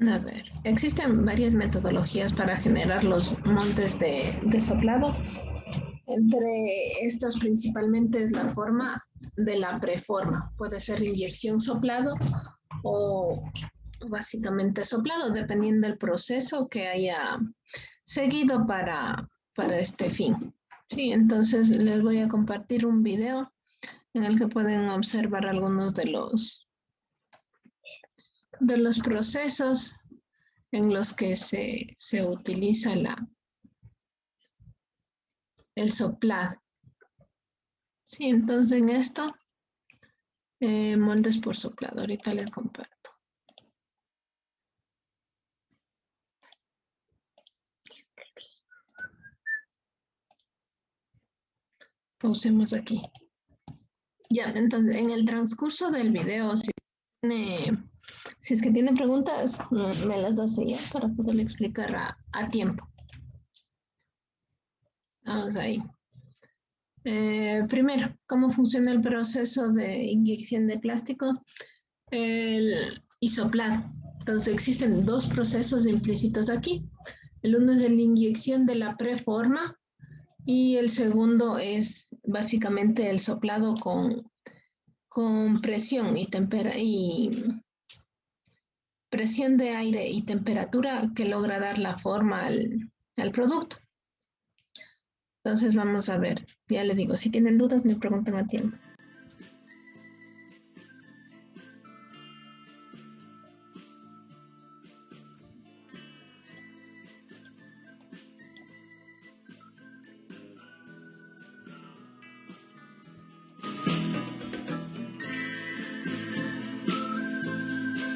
A ver, existen varias metodologías para generar los moldes de soplado. Entre estos principalmente es la forma de la preforma. Puede ser inyección soplado o básicamente soplado, dependiendo del proceso que haya seguido para este fin. Sí, entonces les voy a compartir un video en el que pueden observar algunos de los procesos en los que se utiliza el soplado. Sí, entonces en esto, moldes por soplado. Ahorita les comparto. Pausemos aquí. Ya, entonces en el transcurso del video, si es que tiene preguntas, me las hace ya para poderle explicar a tiempo. Vamos ahí. Primero, ¿cómo funciona el proceso de inyección de plástico y soplado? Entonces existen dos procesos implícitos aquí. El uno es la inyección de la preforma y el segundo es básicamente el soplado con presión y presión de aire y temperatura que logra dar la forma al producto. Entonces vamos a ver, ya les digo, si tienen dudas me preguntan a tiempo.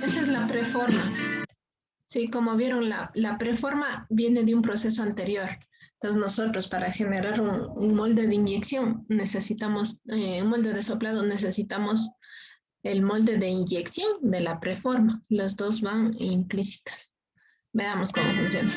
Esa es la preforma. Sí, como vieron, la preforma viene de un proceso anterior. Entonces nosotros para generar un molde de inyección necesitamos, un molde de soplado necesitamos el molde de inyección de la preforma. Las dos van implícitas. Veamos cómo funciona.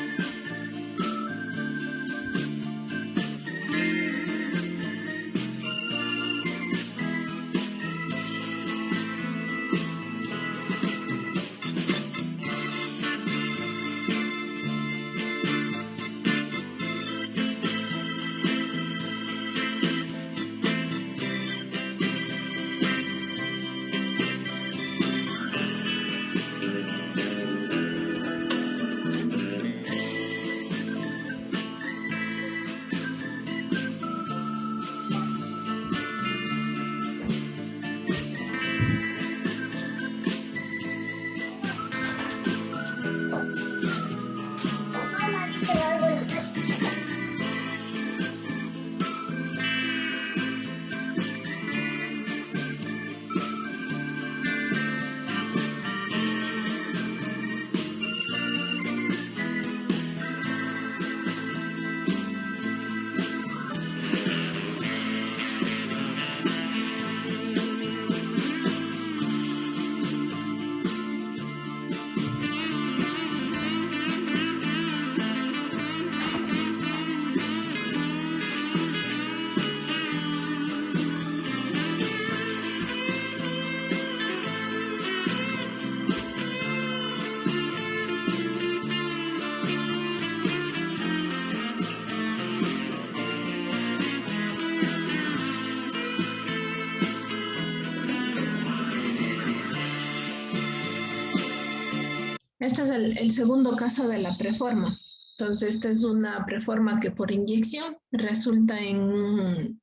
Este es el segundo caso de la preforma. Entonces, esta es una preforma que por inyección resulta en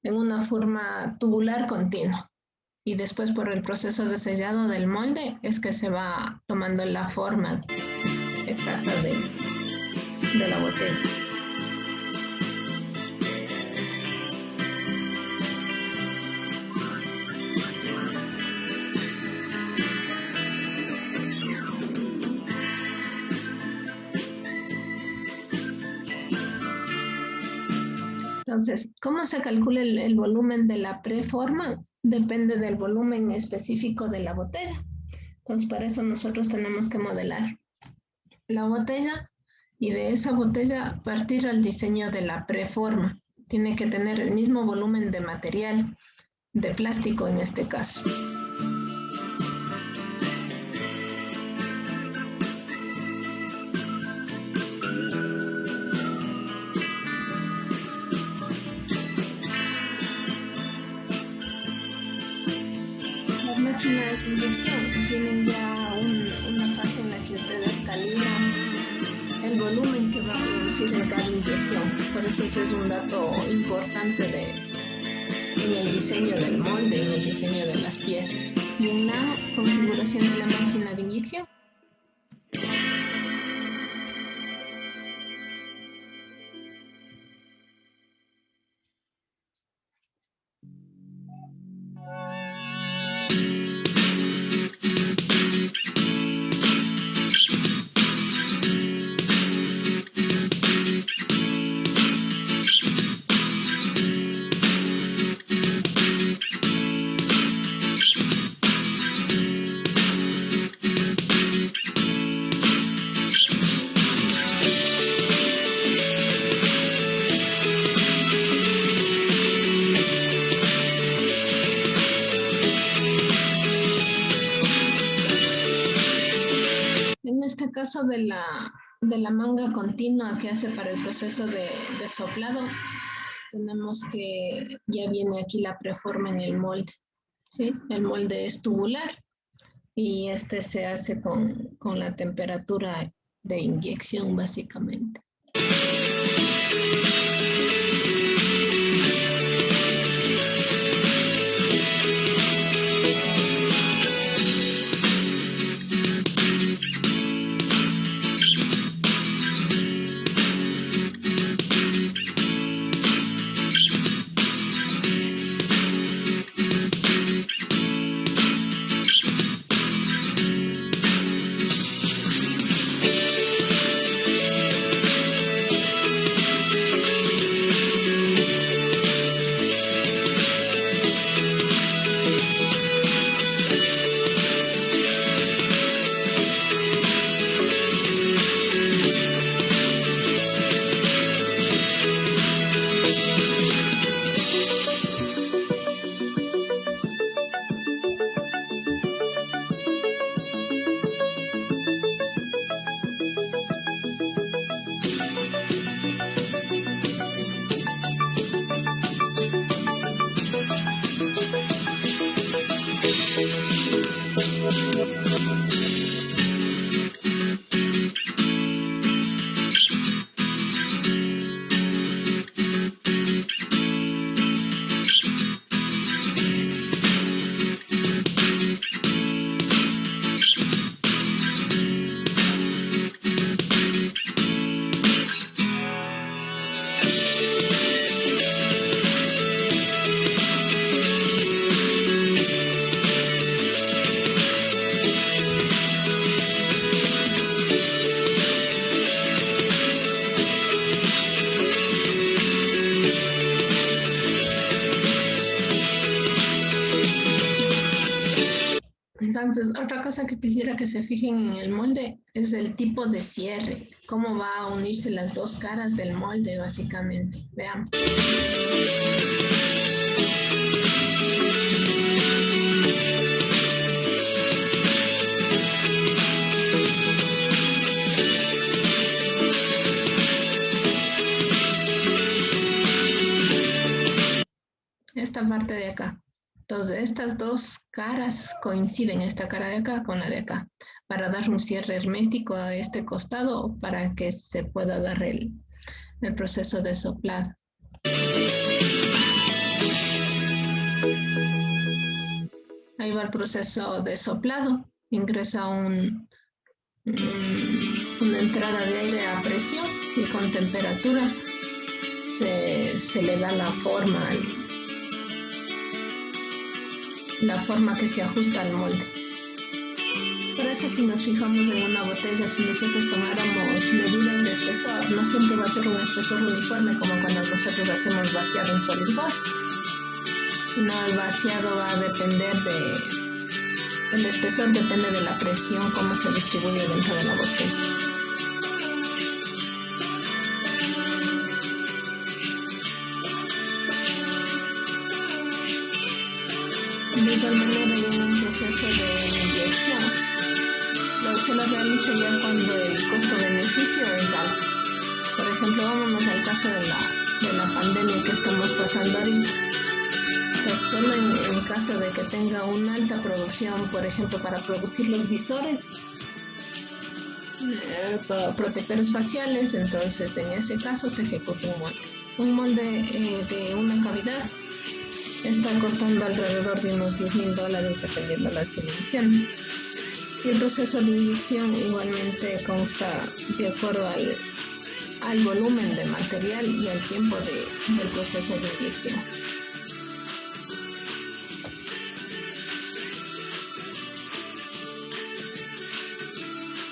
una forma tubular continua. Y después por el proceso de sellado del molde es que se va tomando la forma exacta de la botella. Entonces, ¿cómo se calcula el volumen de la preforma? Depende del volumen específico de la botella. Entonces, para eso nosotros tenemos que modelar la botella y de esa botella partir al diseño de la preforma. Tiene que tener el mismo volumen de material, de plástico en este caso. máquinas de inyección tienen ya una fase en la que ustedes calibran el volumen que va a producir en cada inyección. Por eso ese es un dato importante en el diseño del molde, en el diseño de las piezas y en la configuración de la máquina de inyección. En este caso de la manga continua que hace para el proceso de soplado, tenemos que ya viene aquí la preforma en el molde, ¿sí? El molde es tubular y este se hace con la temperatura de inyección básicamente. Entonces, otra cosa que quisiera que se fijen en el molde es el tipo de cierre, cómo va a unirse las dos caras del molde, básicamente. Veamos. Esta parte de acá. Entonces, estas dos caras coinciden, esta cara de acá con la de acá, para dar un cierre hermético a este costado para que se pueda dar el proceso de soplado. Ahí va el proceso de soplado. Ingresa una entrada de aire a presión y con temperatura se le da la forma que se ajusta al molde. Por eso si nos fijamos en una botella, si nosotros tomáramos medidas de espesor, no siempre va a ser un espesor uniforme como cuando nosotros hacemos vaciado en SolidWorks, sino el vaciado va a depender el espesor depende de la presión, cómo se distribuye dentro de la botella. De igual manera, en un proceso de inyección, se lo realiza ya cuando el costo-beneficio es alto. Por ejemplo, vámonos al caso de la pandemia que estamos pasando ahorita. Solo en caso de que tenga una alta producción, por ejemplo, para producir los visores, protectores faciales, entonces en ese caso se ejecuta un molde. Un molde de una cavidad está costando alrededor de unos $10,000 dependiendo las dimensiones. Y el proceso de inyección igualmente consta de acuerdo al volumen de material y al tiempo del proceso de inyección.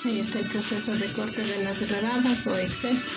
Ahí está el proceso de corte de las ramas o excesos.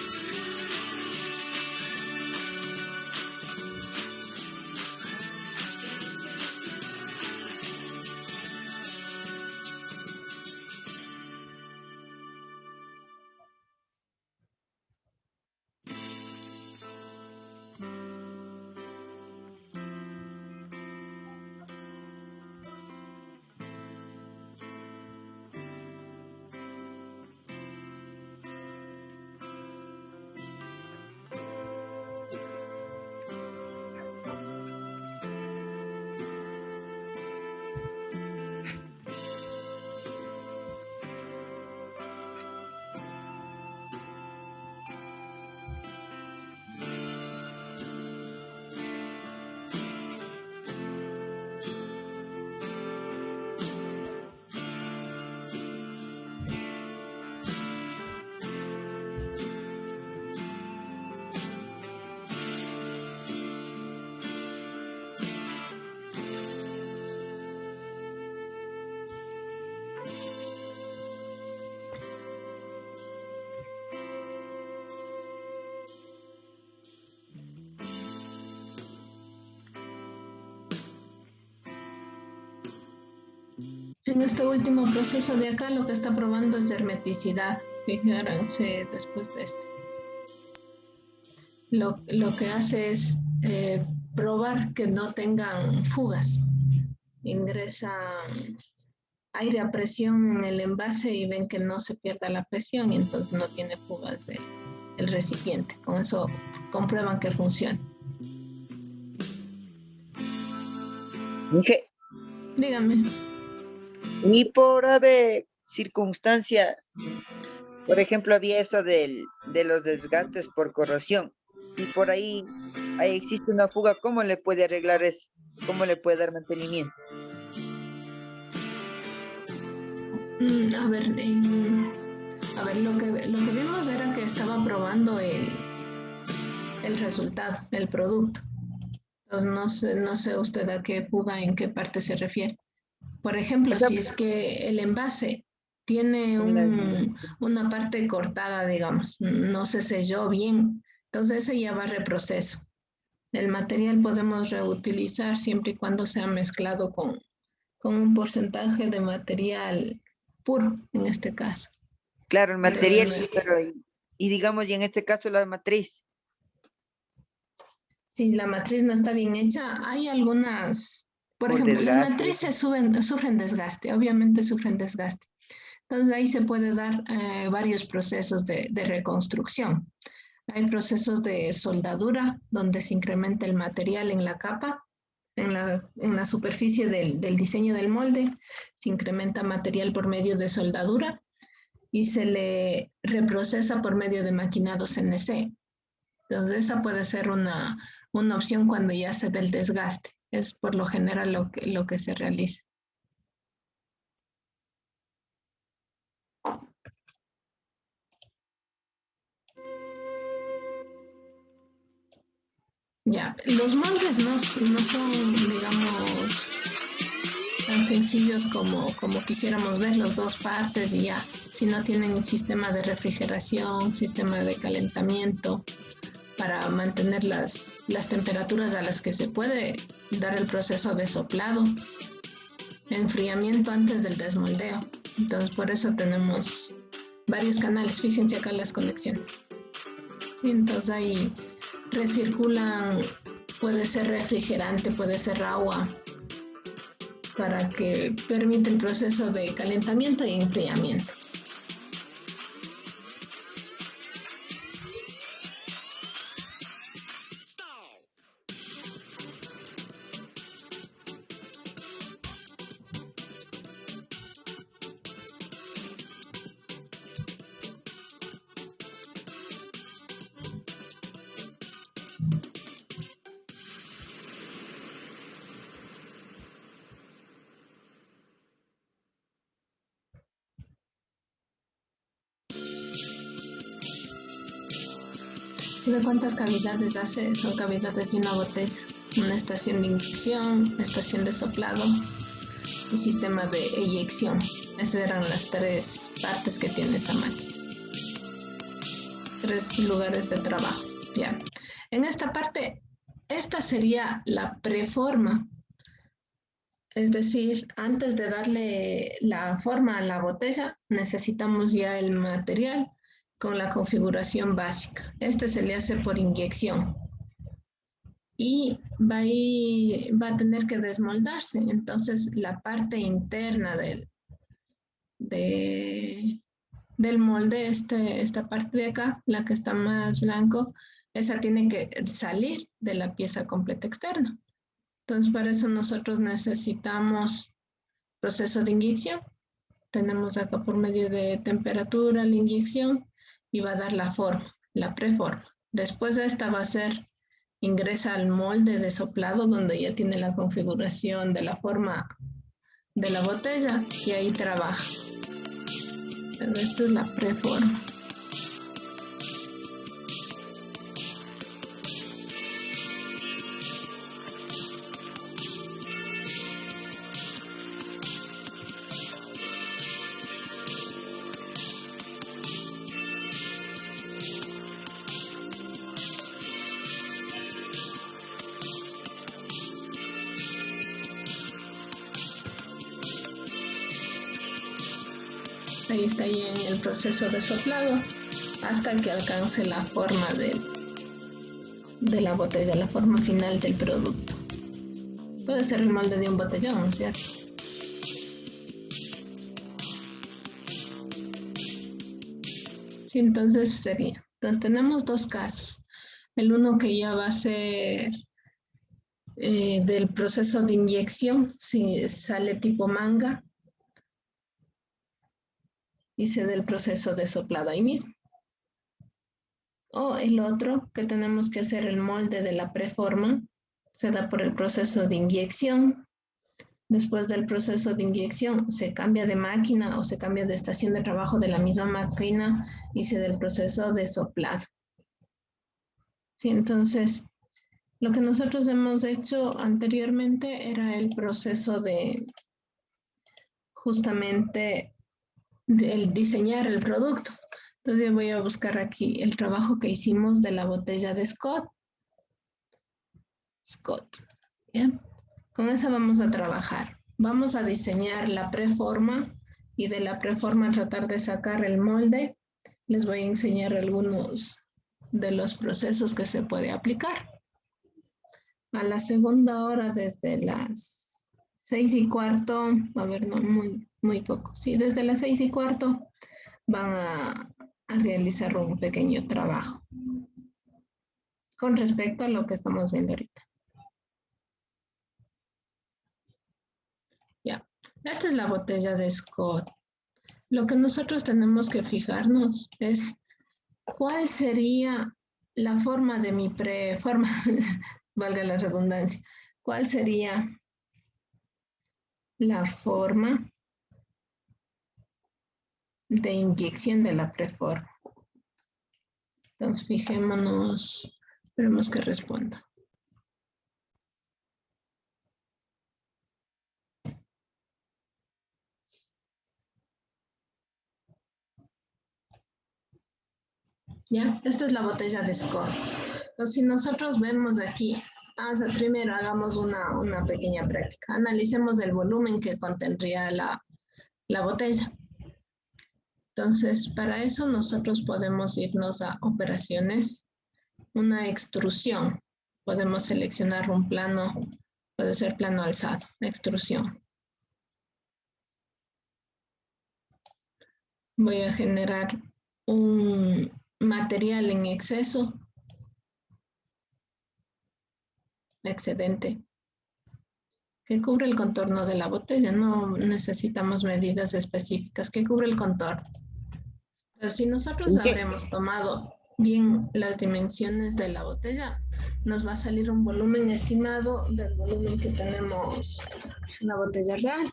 En este último proceso de acá lo que está probando es hermeticidad. Fíjense después de este. Lo que hace es probar que no tengan fugas. Ingresa aire a presión en el envase y ven que no se pierda la presión y entonces no tiene fugas el recipiente. Con eso comprueban que funciona. Dije, Dígame. y por ave circunstancia, por ejemplo, había eso de los desgastes por corrosión, y por ahí existe una fuga, ¿cómo le puede arreglar eso? ¿Cómo le puede dar mantenimiento? A ver, lo que vimos era que estaba probando el resultado, el producto. Entonces no sé usted a qué fuga, en qué parte se refiere. Por ejemplo, O sea, si es que el envase tiene una parte cortada, digamos, no se selló bien, entonces ese ya va a reproceso. El material podemos reutilizar siempre y cuando sea mezclado con un porcentaje de material puro, en este caso. claro, el material sí, Entonces, pero y digamos, y en este caso la matriz. si la matriz no está bien hecha, hay algunas, por Por ejemplo, las desgaste. matrices sufren desgaste, obviamente sufren desgaste. Entonces ahí se puede dar varios procesos de reconstrucción. Hay procesos de soldadura, donde se incrementa el material en la capa, en la superficie del diseño del molde, se incrementa material por medio de soldadura y se le reprocesa por medio de maquinado CNC. Entonces esa puede ser una opción cuando ya se da el desgaste. Es por lo general lo que se realiza. Ya, los moldes no son, digamos, tan sencillos como quisiéramos ver, los dos partes y ya, si no tienen sistema de refrigeración, sistema de calentamiento para mantener las temperaturas a las que se puede dar el proceso de soplado, enfriamiento antes del desmoldeo. Entonces, por eso tenemos varios canales. Fíjense acá las conexiones. Sí, entonces ahí recirculan, puede ser refrigerante, puede ser agua, para que permita el proceso de calentamiento y enfriamiento. ¿Se ve cuántas cavidades hace? Son cavidades de una botella. Una estación de inyección, estación de soplado y sistema de eyección. Esas eran las tres partes que tiene esa máquina. Tres lugares de trabajo. Ya. En esta parte, esta sería la preforma. Es decir, antes de darle la forma a la botella, necesitamos ya el material con la configuración básica. Este se le hace por inyección y va a tener que desmoldarse. Entonces, la parte interna del molde, esta parte de acá, la que está más blanco, esa tiene que salir de la pieza completa externa. Entonces, para eso nosotros necesitamos proceso de inyección. Tenemos acá por medio de temperatura la inyección y va a dar la forma, la preforma. Después de esta va a ser, ingresa al molde de soplado donde ya tiene la configuración de la forma de la botella y ahí trabaja. Pero esta es la preforma. Ahí está ahí en el proceso de soplado hasta que alcance la forma de la botella, la forma final del producto. Puede ser el molde de un botellón, ¿no es cierto? Sí, entonces sería. Entonces tenemos dos casos. El uno que ya va a ser del proceso de inyección, si sale tipo manga, y se da el proceso de soplado ahí mismo. O el otro, que tenemos que hacer el molde de la preforma, se da por el proceso de inyección. Después del proceso de inyección, se cambia de máquina o se cambia de estación de trabajo de la misma máquina y se da el proceso de soplado. Sí, entonces, lo que nosotros hemos hecho anteriormente era el proceso de justamente el diseñar el producto. Entonces yo voy a buscar aquí el trabajo que hicimos de la botella de Scott. ¿Bien? Con esa vamos a trabajar. Vamos a diseñar la preforma y de la preforma tratar de sacar el molde. Les voy a enseñar algunos de los procesos que se puede aplicar. A la segunda hora, desde las 6:15, a ver, no, muy poco. Sí, desde las 6:15 van a realizar un pequeño trabajo con respecto a lo que estamos viendo ahorita. Ya, esta es la botella de Scott. Lo que nosotros tenemos que fijarnos es cuál sería la forma de mi preforma, valga la redundancia, cuál sería la forma de inyección de la preforma. Entonces, fijémonos, esperemos que responda. ¿Ya? Esta es la botella de Scott. Entonces, si nosotros vemos aquí, primero hagamos una pequeña práctica. Analicemos el volumen que contendría la botella. Entonces, para eso nosotros podemos irnos a operaciones, una extrusión. Podemos seleccionar un plano, puede ser plano alzado, extrusión. Voy a generar un material en exceso, excedente, que cubre el contorno de la botella. No necesitamos medidas específicas, que cubre el contorno. Pero si nosotros habremos tomado bien las dimensiones de la botella, nos va a salir un volumen estimado del volumen que tenemos en la botella real.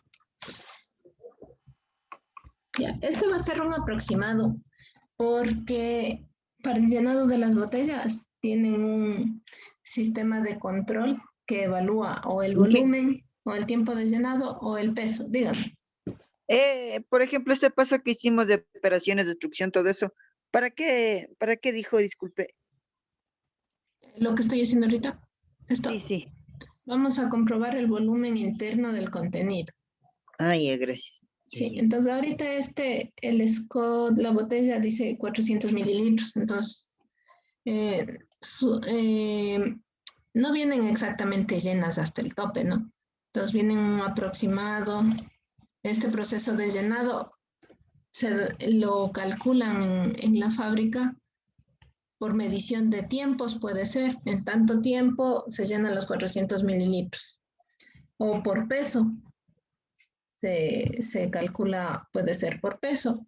Ya, este va a ser un aproximado porque Para el llenado de las botellas tienen un sistema de control que evalúa o el ¿En qué? volumen, o el tiempo de llenado, o el peso. Dígame. Por ejemplo, este paso que hicimos de operaciones, destrucción, todo eso, para qué dijo, disculpe? Lo que estoy haciendo ahorita, Sí, esto, sí. vamos a comprobar el volumen interno del contenido. Ay, gracias. Ya, Sí, ya. entonces ahorita el Scott, la botella dice 400 mililitros, entonces eh, su- eh, no vienen exactamente llenas hasta el tope, ¿no? Entonces vienen un aproximado. Este proceso de llenado lo calculan en la fábrica por medición de tiempos, puede ser. En tanto tiempo se llenan los 400 mililitros. O por peso, se calcula, puede ser por peso,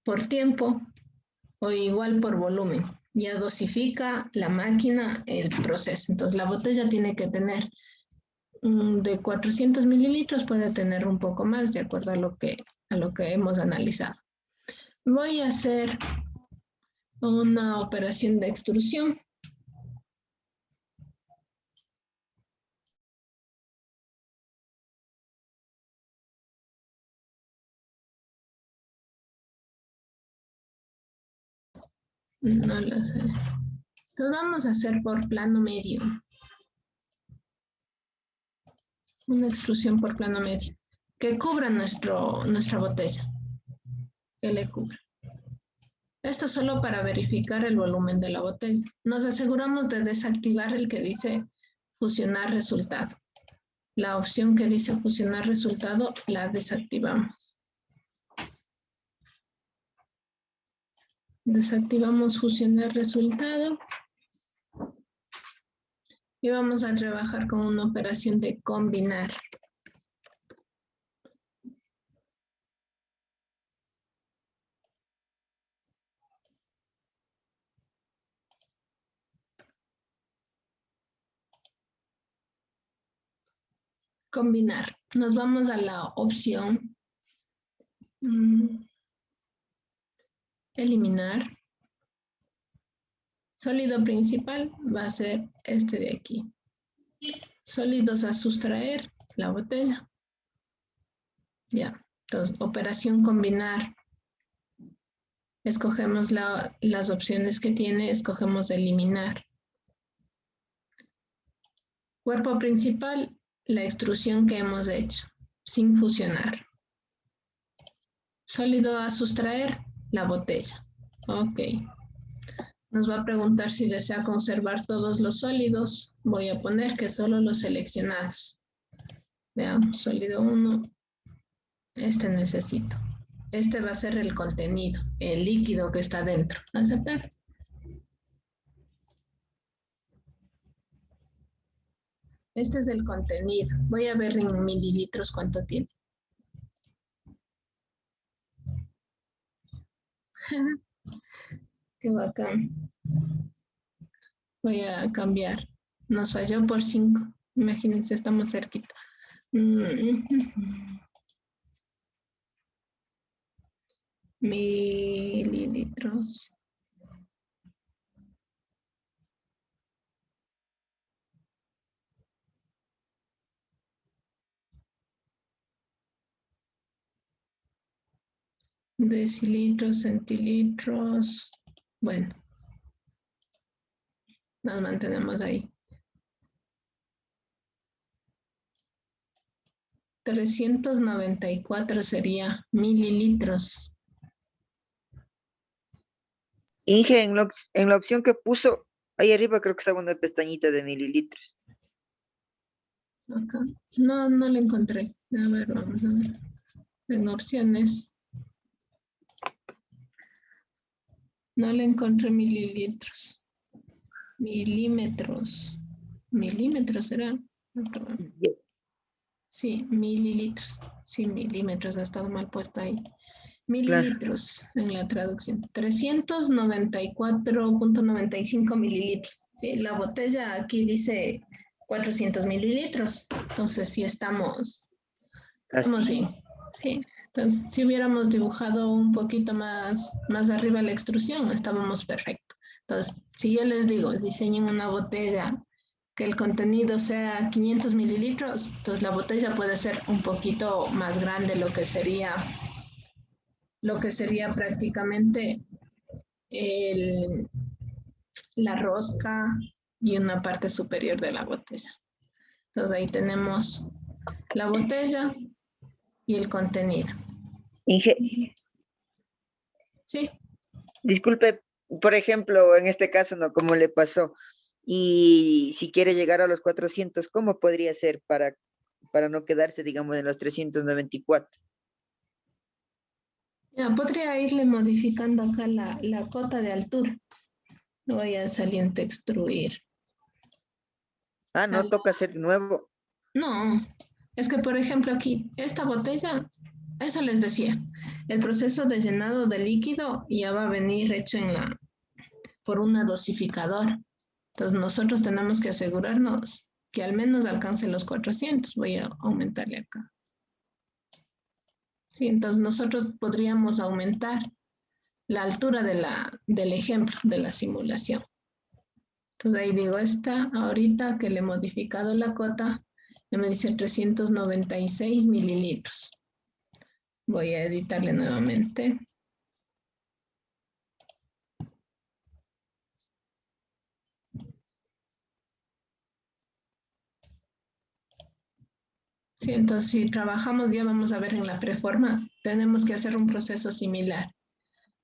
por tiempo o igual por volumen. Ya dosifica la máquina el proceso. Entonces la botella tiene que tener de 400 mililitros, puede tener un poco más de acuerdo a lo que hemos analizado. Voy a hacer una operación de extrusión. No lo sé. Lo vamos a hacer por plano medio. Una extrusión por plano medio. Que cubra nuestra botella. Que le cubra. Esto solo para verificar el volumen de la botella. Nos aseguramos de desactivar el que dice fusionar resultado. La opción que dice fusionar resultado la desactivamos. Desactivamos fusionar resultado y vamos a trabajar con una operación de combinar. Combinar. Nos vamos a la opción eliminar. Sólido principal va a ser este de aquí. Sólidos a sustraer, la botella. Ya, entonces, operación combinar. Escogemos las opciones que tiene, escogemos eliminar. Cuerpo principal, la extrusión que hemos hecho, sin fusionar. Sólido a sustraer, la botella. Ok. Nos va a preguntar si desea conservar todos los sólidos. Voy a poner que solo los seleccionados. Veamos, sólido 1. Este necesito. Este va a ser el contenido, el líquido que está dentro. Aceptar. Este es el contenido. Voy a ver en mililitros cuánto tiene. Qué bacán. Voy a cambiar. Nos falló por 5. Imagínense, estamos cerquita. Mililitros. Decilitros, centilitros. Bueno, nos mantenemos ahí. 394 sería mililitros. Inge, en la opción que puso, ahí arriba creo que estaba una pestañita de mililitros. Acá. No, no le encontré. A ver, vamos a ver. En opciones. No le encontré mililitros. Milímetros. Milímetros será. Ya. Sí, mililitros. Sí, milímetros. Ha estado mal puesto ahí. Claro, Mililitros en la traducción. 394.95 mililitros. Sí, la botella aquí dice 400 mililitros. Entonces sí estamos bien. así. Sí. Entonces, si hubiéramos dibujado un poquito más arriba la extrusión, estábamos perfecto. Entonces, si yo les digo, diseñen una botella que el contenido sea 500 mililitros, entonces la botella puede ser un poquito más grande, lo que sería prácticamente el, la rosca y una parte superior de la botella. Entonces ahí tenemos la botella y el contenido. Sí. Disculpe, por ejemplo, en este caso, ¿no? ¿Cómo le pasó? Y si quiere llegar a los 400, ¿cómo podría ser para no quedarse, digamos, en los 394? Ya, podría irle modificando acá la cota de altura. Lo voy a saliente extruir. Ah, no toca hacer de nuevo. No, es que por ejemplo aquí, esta botella, eso les decía, el proceso de llenado de líquido ya va a venir hecho por una dosificadora. Entonces nosotros tenemos que asegurarnos que al menos alcance los 400. Voy a aumentarle acá. Sí, entonces nosotros podríamos aumentar la altura del ejemplo, de la simulación. Entonces ahí digo, ahorita que le he modificado la cota, me dice 396 mililitros. Voy a editarle nuevamente. Sí, entonces si trabajamos, ya vamos a ver en la preforma, tenemos que hacer un proceso similar.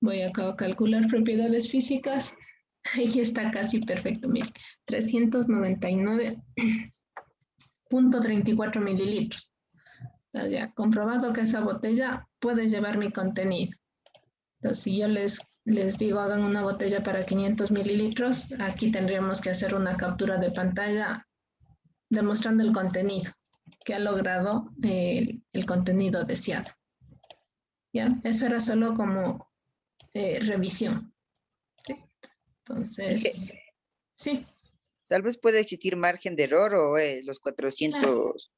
Voy acá a calcular propiedades físicas. Ahí está casi perfecto, mire. 399.34 mililitros. Entonces ya comprobado que esa botella puede llevar mi contenido. Entonces si yo les digo hagan una botella para 500 mililitros, aquí tendríamos que hacer una captura de pantalla demostrando el contenido, que ha logrado el contenido deseado. ¿Ya? Eso era solo como revisión. ¿Sí? Entonces, sí. Tal vez puede existir margen de error o los 400.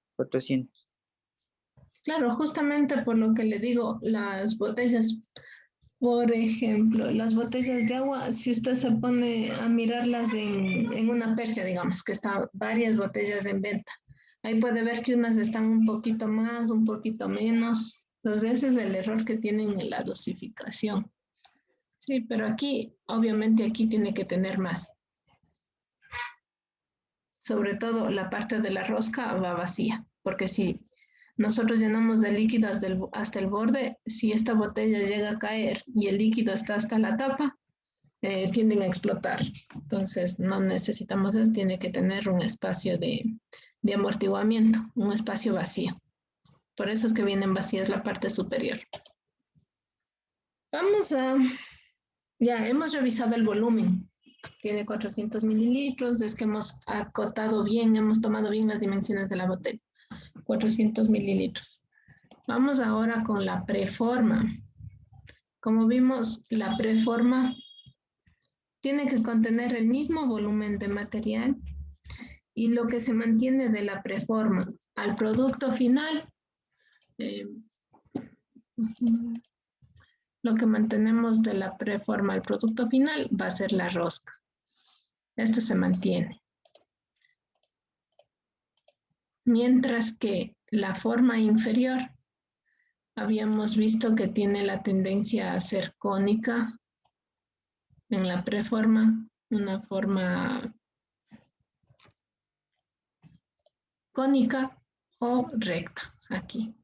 Claro, justamente por lo que le digo, las botellas, por ejemplo, las botellas de agua, si usted se pone a mirarlas en una percha, digamos, que están varias botellas en venta, ahí puede ver que unas están un poquito más, un poquito menos. Entonces, ese es el error que tienen en la dosificación. Sí, pero aquí, obviamente, aquí tiene que tener más. Sobre todo la parte de la rosca va vacía, porque si nosotros llenamos de líquido hasta el borde, si esta botella llega a caer y el líquido está hasta la tapa, tienden a explotar. Entonces no necesitamos eso, tiene que tener un espacio de amortiguamiento, un espacio vacío. Por eso es que vienen vacías la parte superior. Ya hemos revisado el volumen. Tiene 400 mililitros, es que hemos acotado bien, hemos tomado bien las dimensiones de la botella. 400 mililitros. Vamos ahora con la preforma. Como vimos, la preforma tiene que contener el mismo volumen de material y lo que se mantiene de la preforma al producto final, lo que mantenemos de la preforma al producto final va a ser la rosca. Esto se mantiene. Mientras que la forma inferior habíamos visto que tiene la tendencia a ser cónica en la preforma, una forma cónica o recta aquí.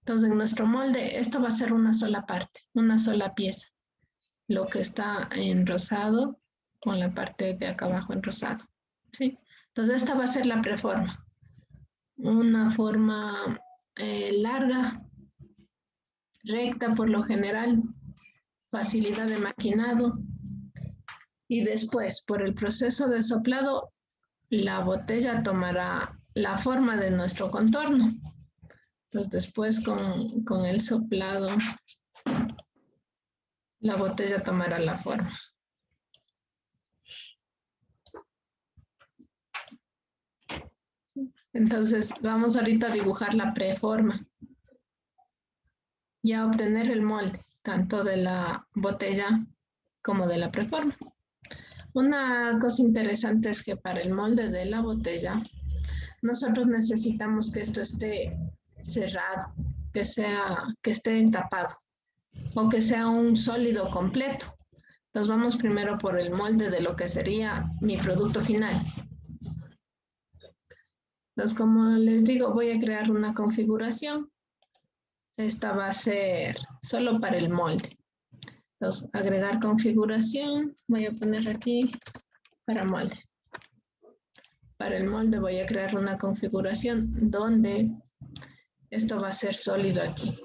Entonces, en nuestro molde, esto va a ser una sola parte, una sola pieza. Lo que está en rosado con la parte de acá abajo en rosado. ¿Sí? Entonces, esta va a ser la preforma. Una forma larga, recta por lo general, facilidad de maquinado. Y después, por el proceso de soplado, la botella tomará la forma de nuestro contorno. Entonces, después con el soplado, la botella tomará la forma. Entonces, vamos ahorita a dibujar la preforma y a obtener el molde. tanto de la botella como de la preforma. Una cosa interesante es que para el molde de la botella, nosotros necesitamos que esto esté cerrado, que esté tapado o que sea un sólido completo. Entonces vamos primero por el molde de lo que sería mi producto final. Entonces, como les digo, voy a crear una configuración. Esta va a ser solo para el molde. Entonces, agregar configuración. Voy a poner aquí para molde. Para el molde voy a crear una configuración donde esto va a ser sólido aquí.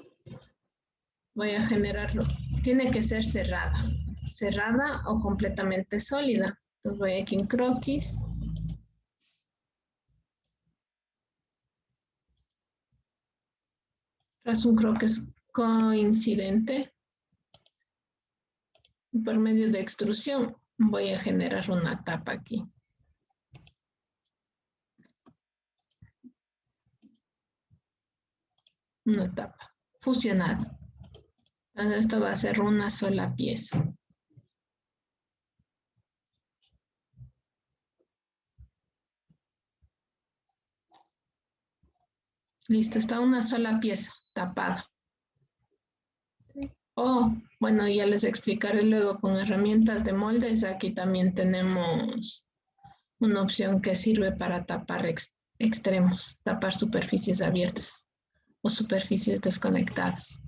Voy a generarlo. Tiene que ser cerrada. Cerrada o completamente sólida. Entonces voy aquí en croquis. Tras un croquis coincidente. Por medio de extrusión voy a generar una tapa aquí. Una tapa fusionada. Entonces esto va a ser una sola pieza. Listo, está una sola pieza tapada. O, bueno, ya les explicaré luego con herramientas de moldes. Aquí también tenemos una opción que sirve para tapar extremos, tapar superficies abiertas o superficies desconectadas.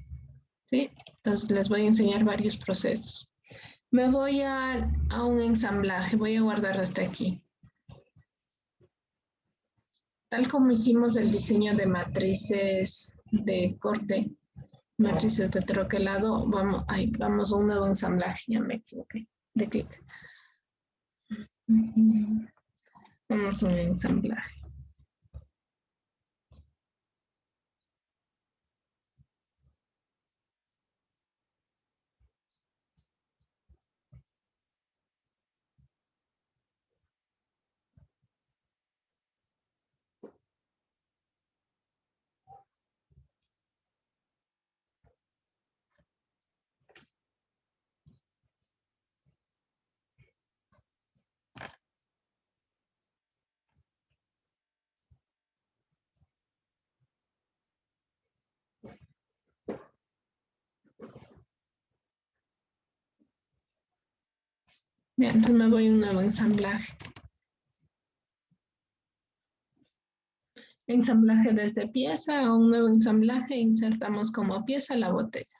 ¿Sí? Entonces les voy a enseñar varios procesos. Me voy a un ensamblaje, voy a guardar hasta aquí. Tal como hicimos el diseño de matrices de corte, matrices de troquelado, vamos a un nuevo ensamblaje, ya me equivoqué, de clic. Vamos a un ensamblaje. Ya, entonces me voy a un nuevo ensamblaje. Ensamblaje desde pieza a un nuevo ensamblaje, insertamos como pieza la botella.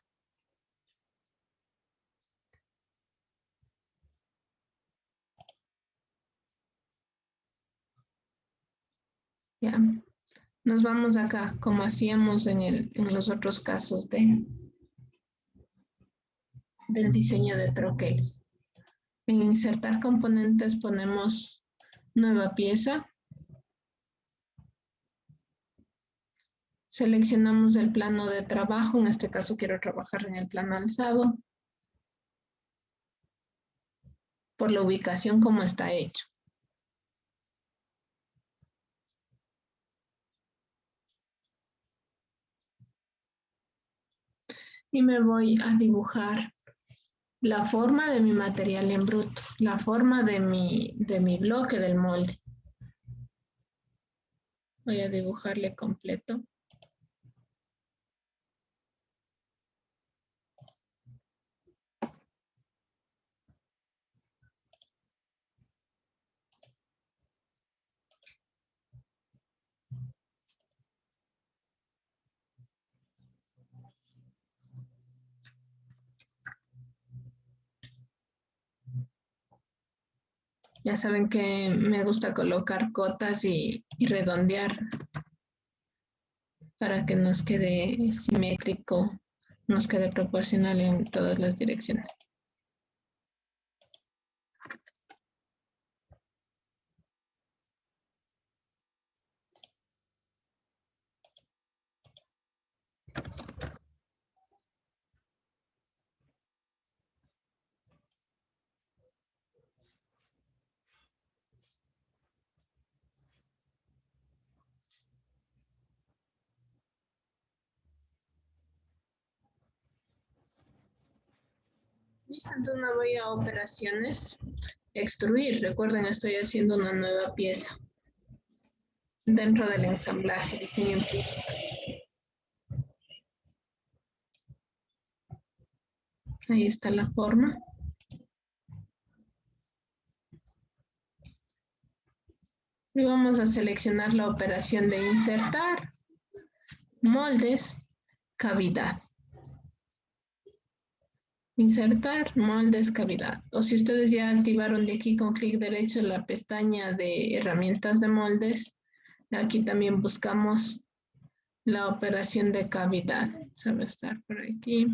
Ya, nos vamos acá, como hacíamos en los otros casos del diseño de troqueles. En insertar componentes ponemos nueva pieza. Seleccionamos el plano de trabajo, en este caso quiero trabajar en el plano alzado, por la ubicación como está hecho. Y me voy a dibujar la forma de mi material en bruto, la forma de mi bloque del molde. Voy a dibujarle completo. Ya saben que me gusta colocar cotas y redondear para que nos quede simétrico, nos quede proporcional en todas las direcciones. Listo, entonces me voy a operaciones, extruir. Recuerden, estoy haciendo una nueva pieza dentro del ensamblaje, diseño implícito. Ahí está la forma. Y vamos a seleccionar la operación de insertar, moldes, cavidad. Insertar, moldes, cavidad. O si ustedes ya activaron de aquí con clic derecho la pestaña de herramientas de moldes, aquí también buscamos la operación de cavidad. Sabe estar por aquí.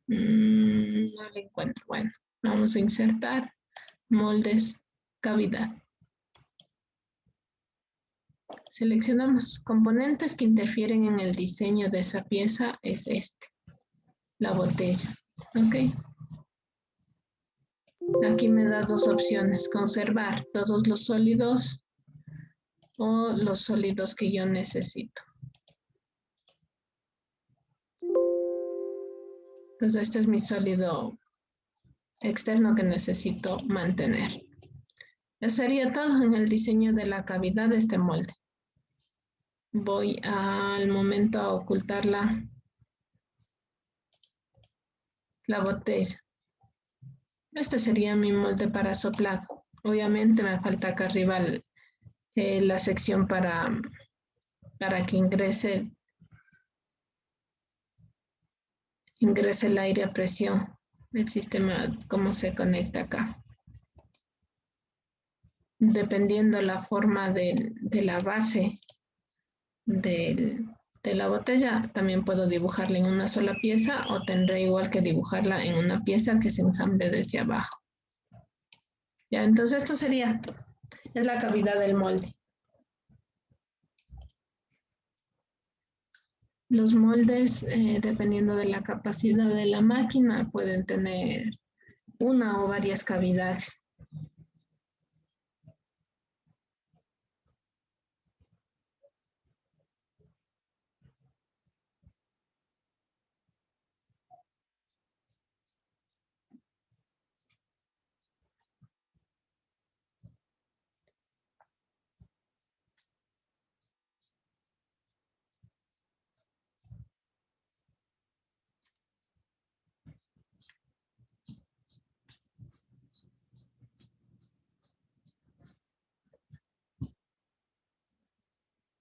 No la encuentro. Bueno, vamos a insertar, moldes, cavidad. Seleccionamos componentes que interfieren en el diseño de esa pieza, es este, la botella. Ok. Aquí me da dos opciones, conservar todos los sólidos o los sólidos que yo necesito. Entonces este es mi sólido externo que necesito mantener. Eso sería todo en el diseño de la cavidad de este molde. Voy al momento a ocultar la botella. Este sería mi molde para soplado. Obviamente me falta acá arriba la sección para que ingrese el aire a presión. El sistema, cómo se conecta acá. Dependiendo la forma de la base de la botella, también puedo dibujarla en una sola pieza o tendré igual que dibujarla en una pieza que se ensamble desde abajo. Ya, entonces esto es la cavidad del molde. Los moldes, dependiendo de la capacidad de la máquina, pueden tener una o varias cavidades.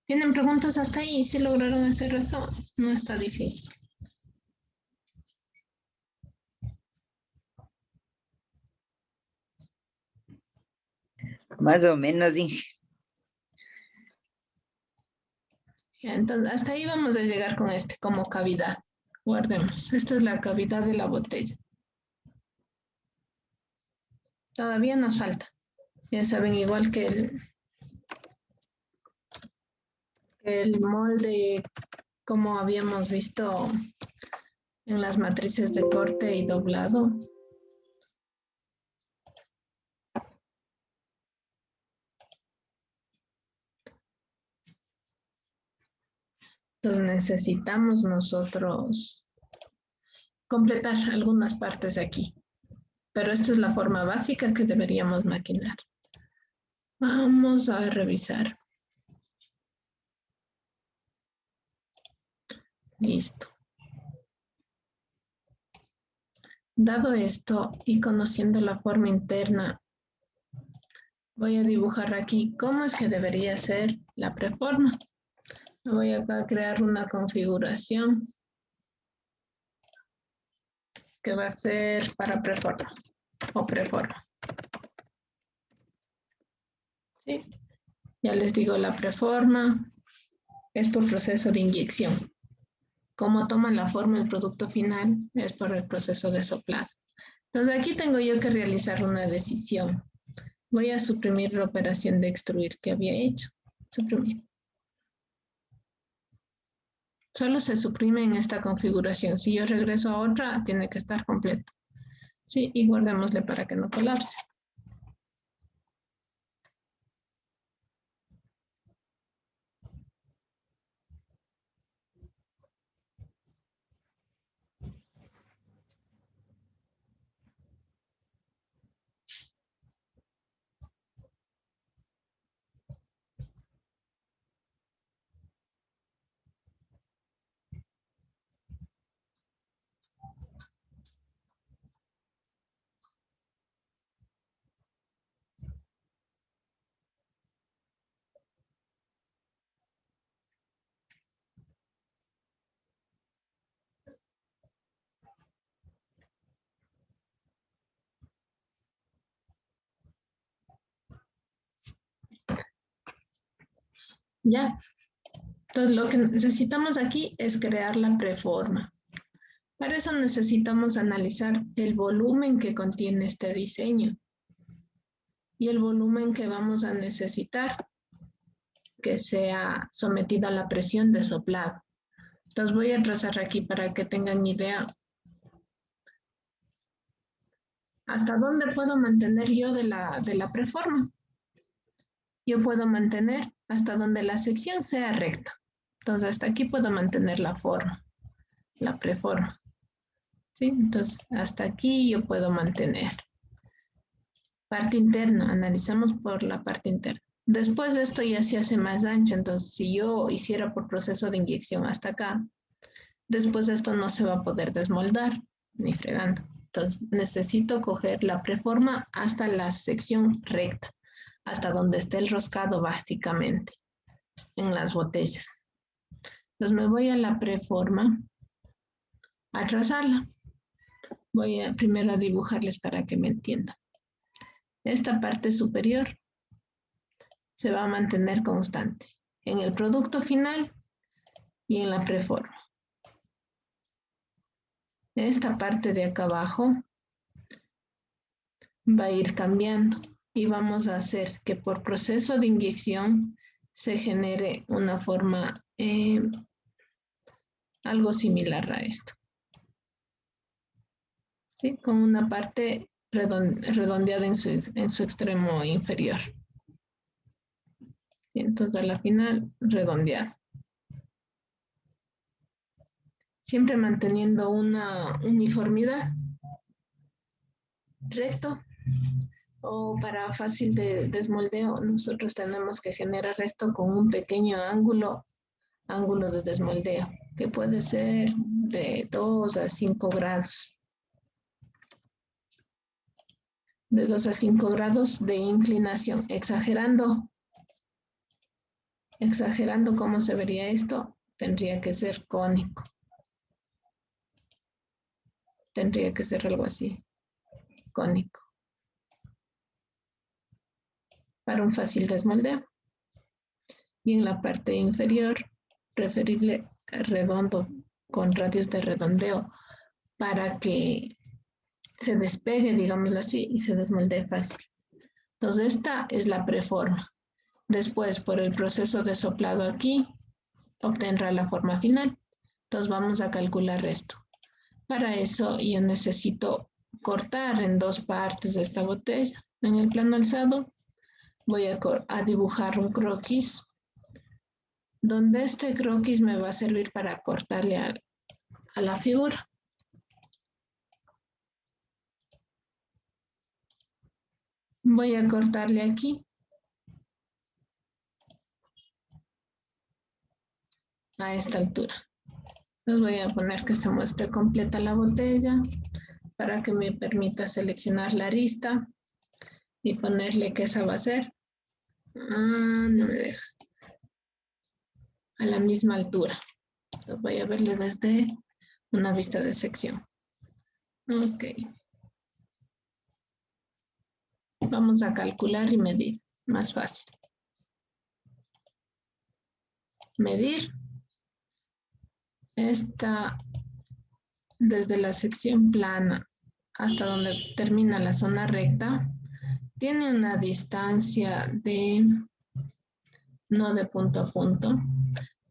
¿Tienen preguntas hasta ahí? ¿Sí lograron hacer eso? No está difícil. Más o menos, dije. Entonces, hasta ahí vamos a llegar con este como cavidad. Guardemos. Esta es la cavidad de la botella. Todavía nos falta. Ya saben, igual que el molde, como habíamos visto en las matrices de corte y doblado. Entonces necesitamos nosotros completar algunas partes de aquí. Pero esta es la forma básica que deberíamos maquinar. Vamos a revisar. Listo. Dado esto y conociendo la forma interna, voy a dibujar aquí cómo es que debería ser la preforma. Voy acá a crear una configuración que va a ser para preforma o preforma. ¿Sí? Ya les digo, la preforma es por proceso de inyección. Cómo toma la forma el producto final es por el proceso de soplado. Entonces aquí tengo yo que realizar una decisión. Voy a suprimir la operación de extruir que había hecho. Suprimir. Solo se suprime en esta configuración. Si yo regreso a otra, tiene que estar completo. Sí, y guardémosle para que no colapse. Ya. Entonces, lo que necesitamos aquí es crear la preforma. Para eso necesitamos analizar el volumen que contiene este diseño y el volumen que vamos a necesitar que sea sometido a la presión de soplado. Entonces voy a trazar aquí para que tengan idea hasta dónde puedo mantener yo de la preforma. Yo puedo mantener hasta donde la sección sea recta. Entonces hasta aquí puedo mantener la forma, la preforma. ¿Sí? Entonces hasta aquí yo puedo mantener. Parte interna, analizamos por la parte interna. Después de esto ya se hace más ancho, entonces si yo hiciera por proceso de inyección hasta acá, después de esto no se va a poder desmoldar, ni fregando. Entonces necesito coger la preforma hasta la sección recta, hasta donde esté el roscado básicamente, en las botellas. Entonces me voy a la preforma, a trazarla. Voy a primero a dibujarles para que me entiendan. Esta parte superior se va a mantener constante en el producto final y en la preforma. Esta parte de acá abajo va a ir cambiando y vamos a hacer que por proceso de inyección se genere una forma algo similar a esto. ¿Sí? Con una parte redondeada en su extremo inferior. ¿Sí? Entonces a la final redondeado. Siempre manteniendo una uniformidad. Recto. O para fácil de desmoldeo, nosotros tenemos que generar esto con un pequeño ángulo de desmoldeo, que puede ser de 2 a 5 grados. De 2 a 5 grados de inclinación, exagerando cómo se vería esto, tendría que ser cónico. Tendría que ser algo así, cónico. Para un fácil desmoldeo. Y en la parte inferior, preferible redondo con radios de redondeo para que se despegue, digámoslo así, y se desmoldee fácil. Entonces esta es la preforma. Después, por el proceso de soplado aquí, obtendrá la forma final. Entonces vamos a calcular esto. Para eso yo necesito cortar en dos partes de esta botella. En el plano alzado voy a dibujar un croquis, donde este croquis me va a servir para cortarle a la figura. Voy a cortarle aquí, a esta altura. Les voy a poner que se muestre completa la botella para que me permita seleccionar la arista y ponerle que esa va a ser. No me deja. A la misma altura. Entonces voy a verle desde una vista de sección. Ok. Vamos a calcular y medir. Más fácil. Medir. Esta desde la sección plana hasta donde termina la zona recta, tiene una distancia de, no de punto a punto,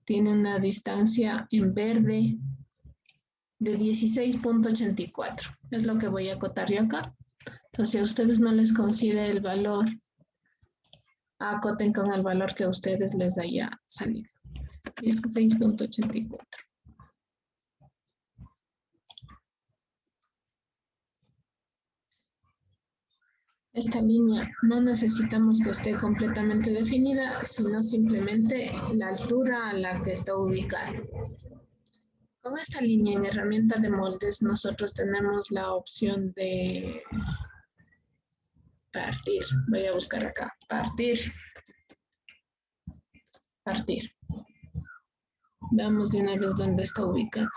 tiene una distancia en verde de 16.84. Es lo que voy a acotar yo acá. Entonces, si a ustedes no les coincide el valor, acoten con el valor que a ustedes les haya salido. 16.84. Esta línea no necesitamos que esté completamente definida, sino simplemente la altura a la que está ubicada. Con esta línea en herramienta de moldes, nosotros tenemos la opción de partir. Voy a buscar acá, partir. Partir. Veamos de una vez dónde está ubicada.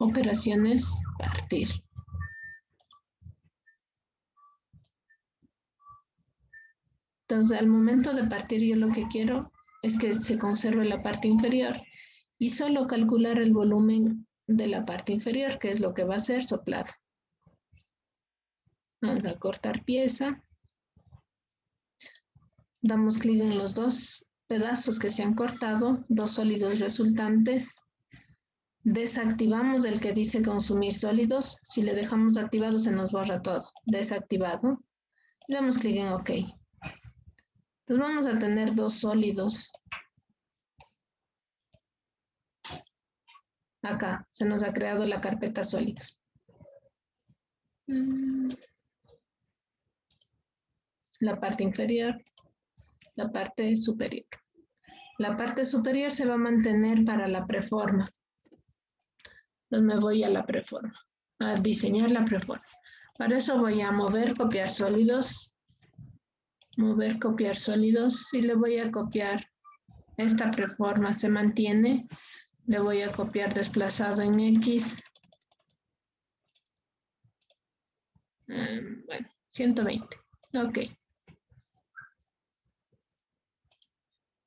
Operaciones, partir. Entonces, al momento de partir, yo lo que quiero es que se conserve la parte inferior y solo calcular el volumen de la parte inferior, que es lo que va a ser soplado. Vamos a cortar pieza. Damos clic en los dos pedazos que se han cortado, dos sólidos resultantes. Desactivamos el que dice consumir sólidos. Si le dejamos activado se nos borra todo. Desactivado. Y damos clic en OK. Entonces vamos a tener dos sólidos. Acá se nos ha creado la carpeta sólidos. La parte inferior, la parte superior. La parte superior se va a mantener para la preforma. Entonces me voy a la preforma, a diseñar la preforma. Para eso voy a mover, copiar sólidos. Mover, copiar sólidos. Y le voy a copiar esta preforma. Se mantiene. Le voy a copiar desplazado en X. Bueno, 120. Ok.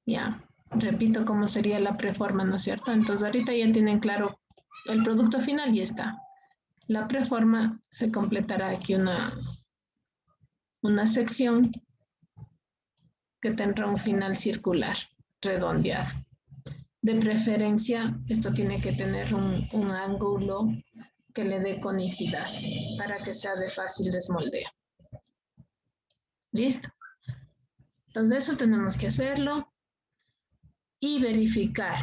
Ya, repito cómo sería la preforma, ¿no es cierto? Entonces ahorita ya tienen claro el producto final y está. La preforma se completará aquí una sección que tendrá un final circular, redondeado. De preferencia, esto tiene que tener un ángulo que le dé conicidad para que sea de fácil desmoldeo. ¿Listo? Entonces eso tenemos que hacerlo y verificar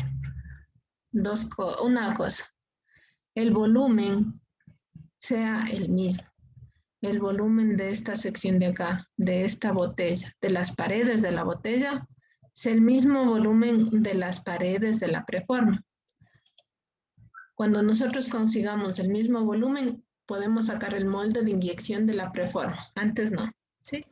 una cosa. El volumen sea el mismo. El volumen de esta sección de acá, de esta botella, de las paredes de la botella, es el mismo volumen de las paredes de la preforma. Cuando nosotros consigamos el mismo volumen, podemos sacar el molde de inyección de la preforma. Antes no, ¿sí?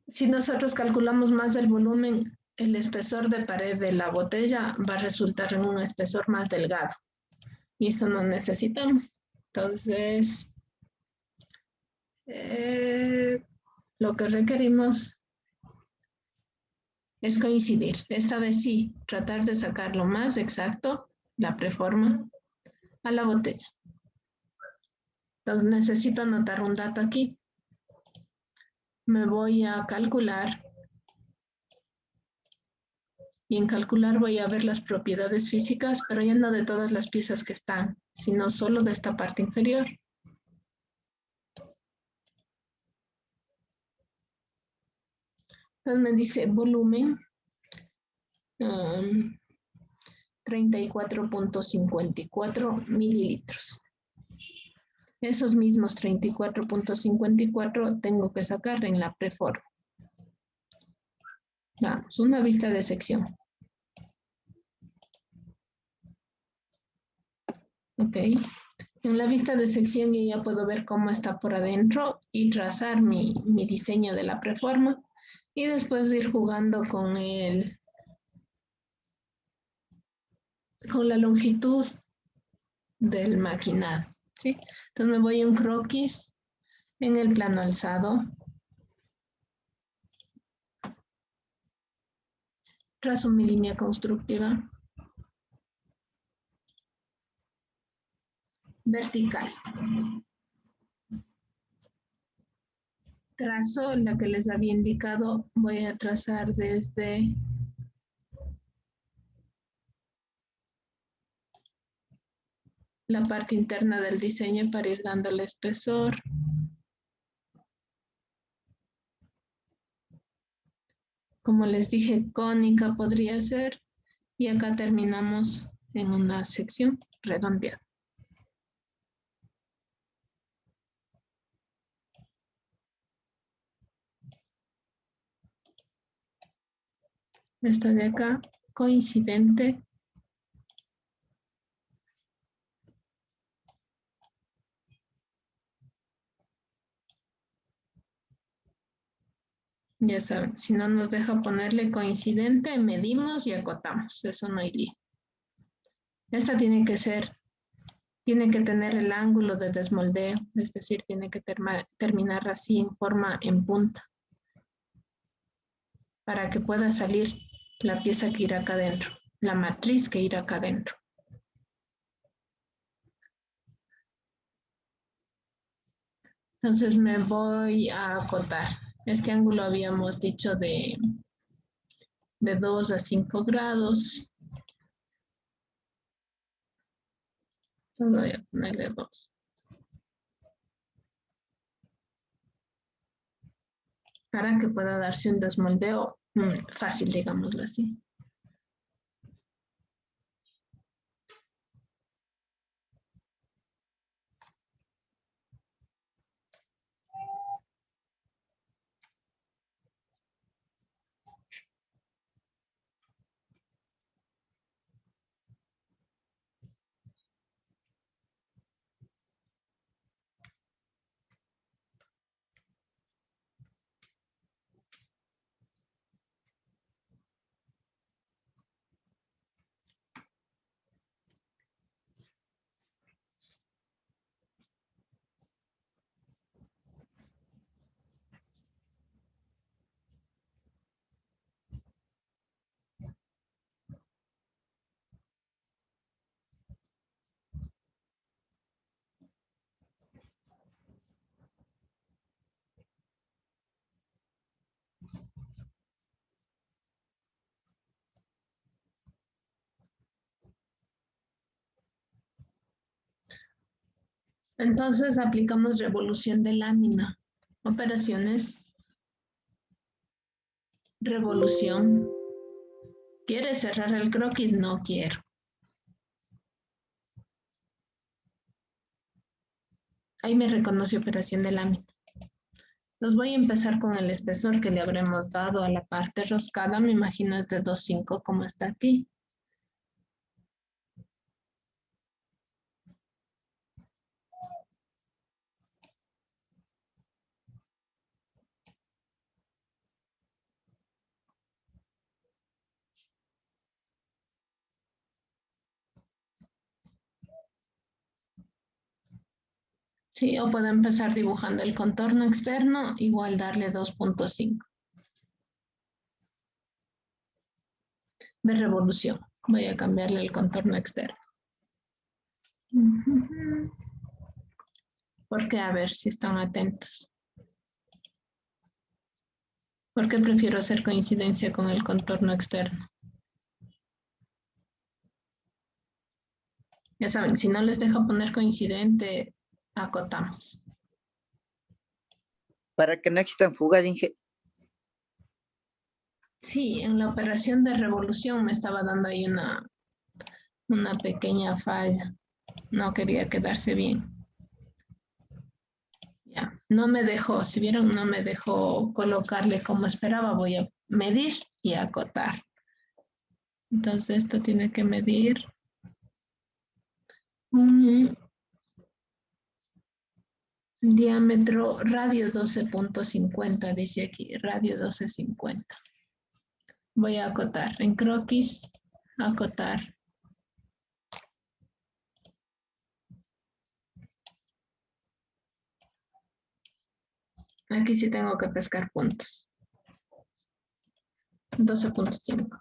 Si nosotros calculamos más el volumen, el espesor de pared de la botella va a resultar en un espesor más delgado. Y eso no necesitamos. Entonces, lo que requerimos es coincidir. Esta vez sí, tratar de sacar lo más exacto, la preforma, a la botella. Entonces necesito anotar un dato aquí. Me voy a calcular. Y en calcular voy a ver las propiedades físicas, pero ya no de todas las piezas que están, sino solo de esta parte inferior. Entonces me dice volumen 34.54 mililitros. Esos mismos 34.54 tengo que sacar en la preforma. Vamos, una vista de sección. Ok. En la vista de sección yo ya puedo ver cómo está por adentro y trazar mi diseño de la preforma y después ir jugando con la longitud del maquinado, ¿sí? Entonces me voy a un croquis en el plano alzado. Trazo mi línea constructiva. Vertical. Trazo la que les había indicado. Voy a trazar desde la parte interna del diseño para ir dándole espesor. Como les dije, cónica podría ser. Y acá terminamos en una sección redondeada. Esta de acá, coincidente. Ya saben, si no nos deja ponerle coincidente, medimos y acotamos. Eso no iría. Esta tiene que tener el ángulo de desmoldeo, es decir, tiene que terminar así en forma en punta. para que pueda salir la pieza que irá acá adentro, la matriz que irá acá adentro. Entonces me voy a acotar. Este ángulo habíamos dicho de 2 a 5 grados. Voy a ponerle 2. Para que pueda darse un desmoldeo fácil, digámoslo así. Entonces aplicamos revolución de lámina. Operaciones. Revolución. ¿Quieres cerrar el croquis? No quiero. Ahí me reconoce operación de lámina. Los voy a empezar con el espesor que le habremos dado a la parte roscada. Me imagino es de 2,5 como está aquí. Sí, o puedo empezar dibujando el contorno externo, igual darle 2,5 de revolución. Voy a cambiarle el contorno externo. Porque a ver si están atentos. ¿Por qué prefiero hacer coincidencia con el contorno externo? Ya saben, si no les deja poner coincidente, acotamos. Para que no existan fugas, Inge. Sí, en la operación de revolución me estaba dando ahí una pequeña falla. No quería quedarse bien. Ya, no me dejó, si vieron, no me dejó colocarle como esperaba. Voy a medir y acotar. Entonces esto tiene que medir un diámetro, radio 12,50, dice aquí, radio 12,50. Voy a acotar en croquis, acotar. Aquí sí tengo que pescar puntos. 12,5.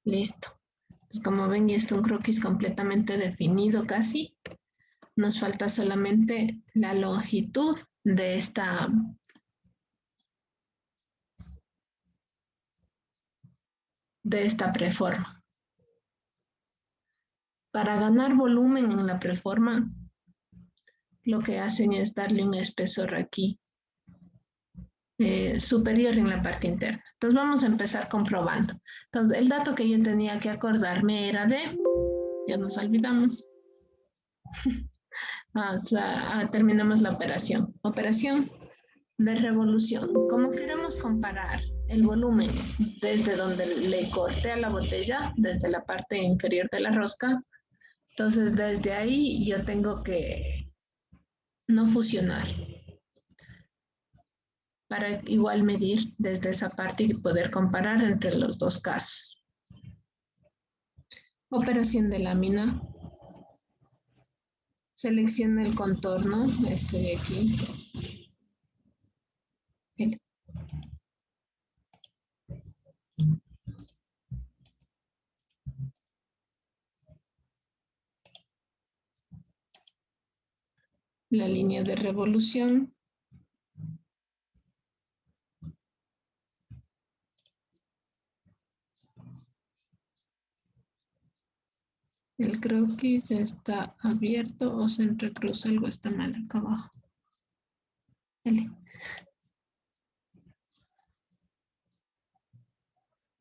Listo. Pues como ven, ya está un croquis completamente definido casi. Nos falta solamente la longitud de esta preforma. Para ganar volumen en la preforma, lo que hacen es darle un espesor aquí superior en la parte interna. Entonces vamos a empezar comprobando. Entonces el dato que yo tenía que acordarme era de, ya nos olvidamos, terminamos la operación. Operación de revolución. Como queremos comparar el volumen desde donde le corté a la botella, desde la parte inferior de la rosca, entonces desde ahí yo tengo que no fusionar. para igual medir desde esa parte y poder comparar entre los dos casos. Operación de lámina. Selecciona el contorno, este de aquí. La línea de revolución. El croquis está abierto o se entrecruza, algo está mal acá abajo. L.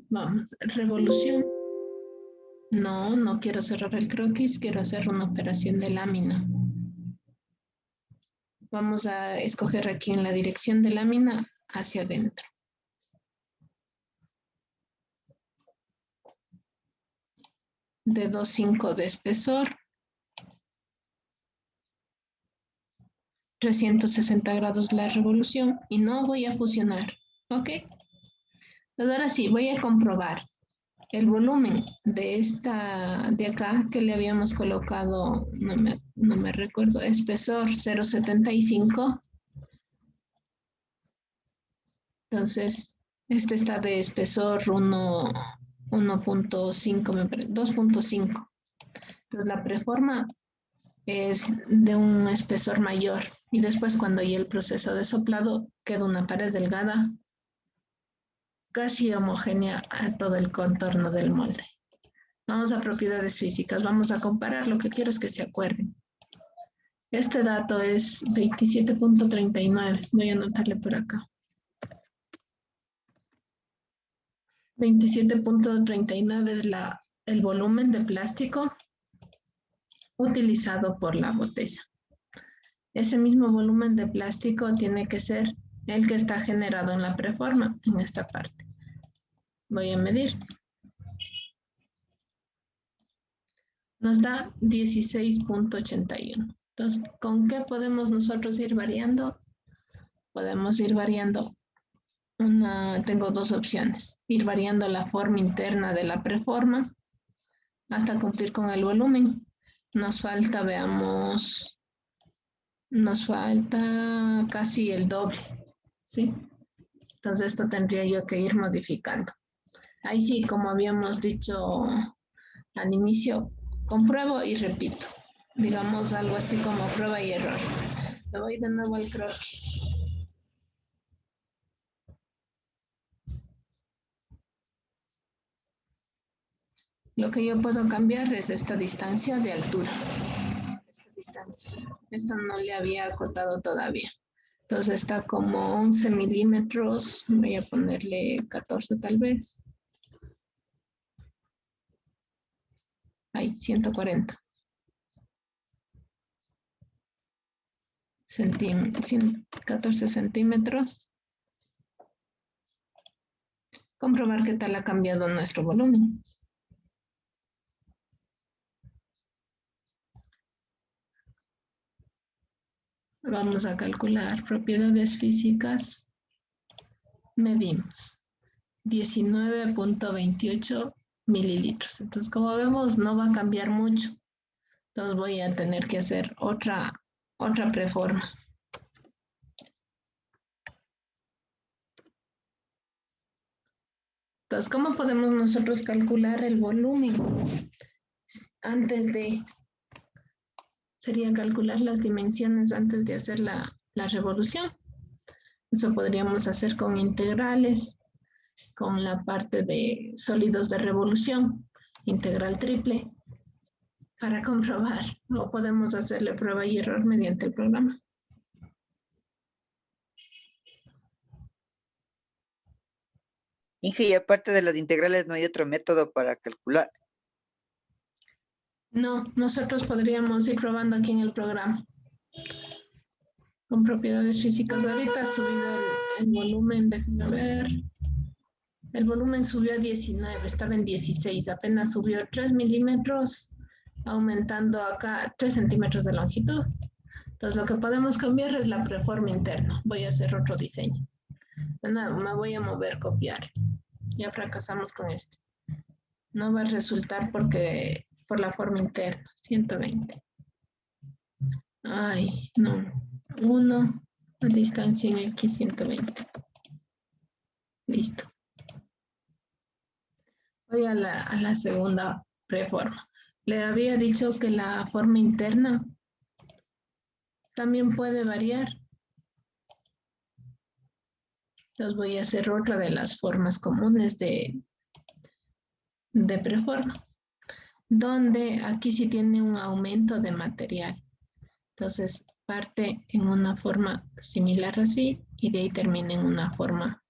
Vamos, revolución. No, no quiero cerrar el croquis, quiero hacer una operación de lámina. Vamos a escoger aquí en la dirección de lámina hacia adentro. De 2,5 de espesor. 360 grados la revolución y no voy a fusionar, ¿ok? Pues ahora sí, voy a comprobar el volumen de esta de acá que le habíamos colocado, no me recuerdo, espesor 0,75. Entonces, este está de espesor 1.5, 2.5. Entonces, la preforma es de un espesor mayor y después cuando hay el proceso de soplado queda una pared delgada casi homogénea a todo el contorno del molde. Vamos a propiedades físicas, vamos a comparar, lo que quiero es que se acuerden. Este dato es 27.39, voy a anotarle por acá. 27.39 es el volumen de plástico utilizado por la botella. Ese mismo volumen de plástico tiene que ser el que está generado en la preforma, en esta parte. Voy a medir. Nos da 16.81. Entonces, ¿con qué podemos nosotros ir variando? Podemos ir variando tengo dos opciones. Ir variando la forma interna de la preforma hasta cumplir con el volumen. Nos falta, veamos, nos falta casi el doble, ¿sí? Entonces esto tendría yo que ir modificando. Ahí sí, como habíamos dicho al inicio, compruebo y repito. Digamos algo así como prueba y error. Me voy de nuevo al croquis. Lo que yo puedo cambiar es esta distancia de altura. Esta distancia. Esto no le había acotado todavía. Entonces está como 11 milímetros. Voy a ponerle 14 tal vez. Ahí, 140. 14 centímetros. Comprobar qué tal ha cambiado nuestro volumen. Vamos a calcular propiedades físicas. Medimos 19.28 mililitros. Entonces, como vemos, no va a cambiar mucho. Entonces voy a tener que hacer otra preforma. Entonces, ¿cómo podemos nosotros calcular el volumen? Sería calcular las dimensiones antes de hacer la revolución. Eso podríamos hacer con integrales, con la parte de sólidos de revolución, integral triple, para comprobar. O podemos hacerle prueba y error mediante el programa. Inge, y aparte de las integrales, ¿no hay otro método para calcular? No, nosotros podríamos ir probando aquí en el programa. Con propiedades físicas. Ahorita ha subido el volumen, déjenme ver. El volumen subió a 19, estaba en 16. Apenas subió 3 milímetros, aumentando acá 3 centímetros de longitud. Entonces lo que podemos cambiar es la preforma interna. Voy a hacer otro diseño. No, me voy a mover, copiar. Ya fracasamos con esto. No va a resultar porque por la forma interna, 120. Ay, no. 1 a distancia en X, 120. Listo. Voy a la segunda preforma. Le había dicho que la forma interna también puede variar. Entonces voy a hacer otra de las formas comunes de preforma, donde aquí sí tiene un aumento de material. Entonces parte en una forma similar así y de ahí termina en una forma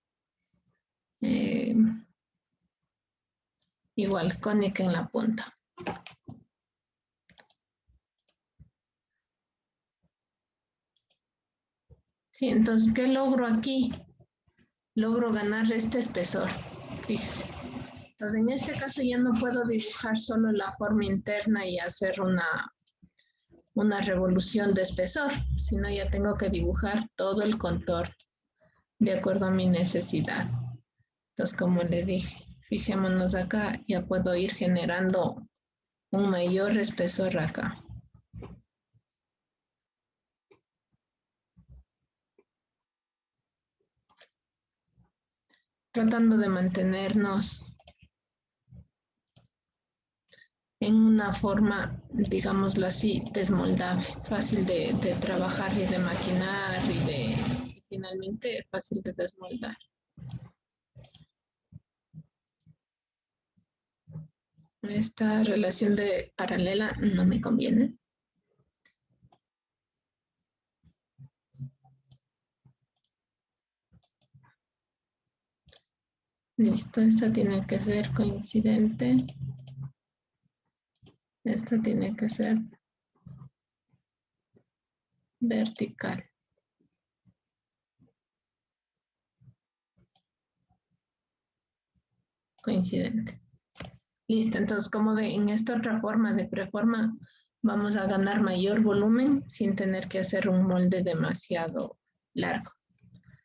igual, cónica en la punta. Sí, entonces, ¿qué logro aquí? Logro ganar este espesor, fíjese. Entonces, en este caso ya no puedo dibujar solo la forma interna y hacer una revolución de espesor, sino ya tengo que dibujar todo el contorno de acuerdo a mi necesidad. Entonces, como le dije, fijémonos acá, ya puedo ir generando un mayor espesor acá. Tratando de mantenernos en una forma, digámoslo así, desmoldable, fácil de trabajar y de maquinar y finalmente fácil de desmoldar. Esta relación de paralela no me conviene. Listo, esta tiene que ser coincidente. Esta tiene que ser vertical. Coincidente. Listo, entonces como ve, en esta otra forma de preforma vamos a ganar mayor volumen sin tener que hacer un molde demasiado largo.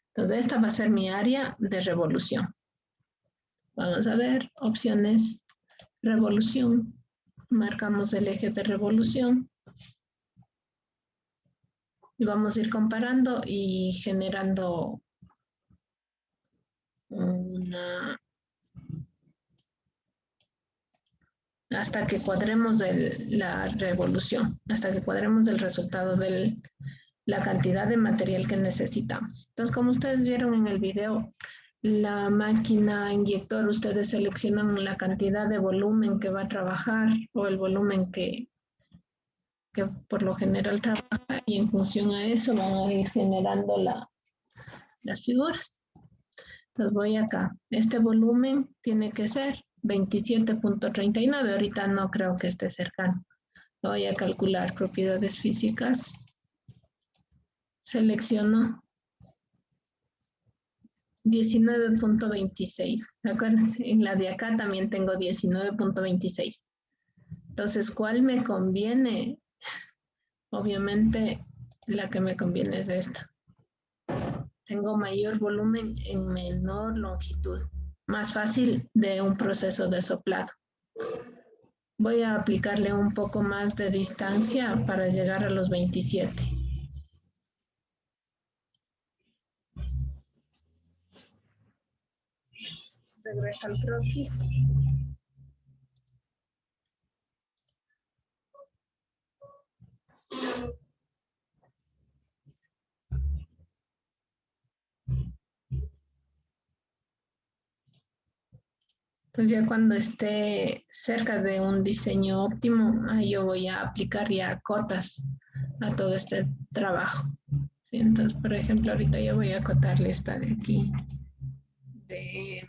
Entonces esta va a ser mi área de revolución. Vamos a ver, opciones, revolución. Marcamos el eje de revolución. Y vamos a ir comparando y generando una... hasta que cuadremos la revolución, hasta que cuadremos el resultado de la cantidad de material que necesitamos. Entonces, como ustedes vieron en el video, la máquina inyector, ustedes seleccionan la cantidad de volumen que va a trabajar o el volumen que por lo general trabaja y en función a eso van a ir generando las figuras. Entonces voy acá. Este volumen tiene que ser 27.39. Ahorita no creo que esté cercano. Voy a calcular propiedades físicas. Selecciono 19.26. ¿De acuerdo? En la de acá también tengo 19.26. Entonces, ¿cuál me conviene? Obviamente, la que me conviene es esta. Tengo mayor volumen en menor longitud. Más fácil de un proceso de soplado. Voy a aplicarle un poco más de distancia para llegar a los 27. Regreso al croquis. Entonces ya cuando esté cerca de un diseño óptimo, ahí yo voy a aplicar ya cotas a todo este trabajo. ¿Sí? Entonces, por ejemplo, ahorita yo voy a acotarle esta de aquí, de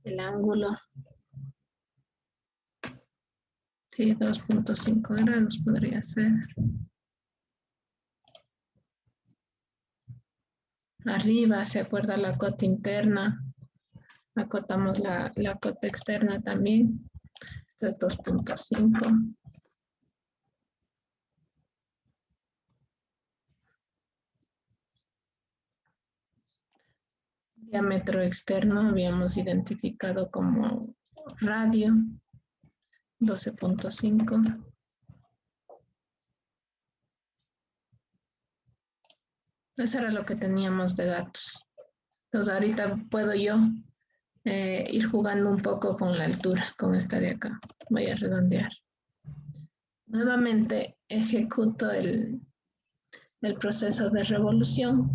el ángulo. Sí, 2.5 grados podría ser. Arriba, ¿se acuerda la cota interna? Acotamos la cota externa también. Esto es 2.5. Diámetro externo habíamos identificado como radio 12.5. Eso era lo que teníamos de datos. Entonces ahorita puedo yo ir jugando un poco con la altura, con esta de acá. Voy a redondear. Nuevamente ejecuto el proceso de revolución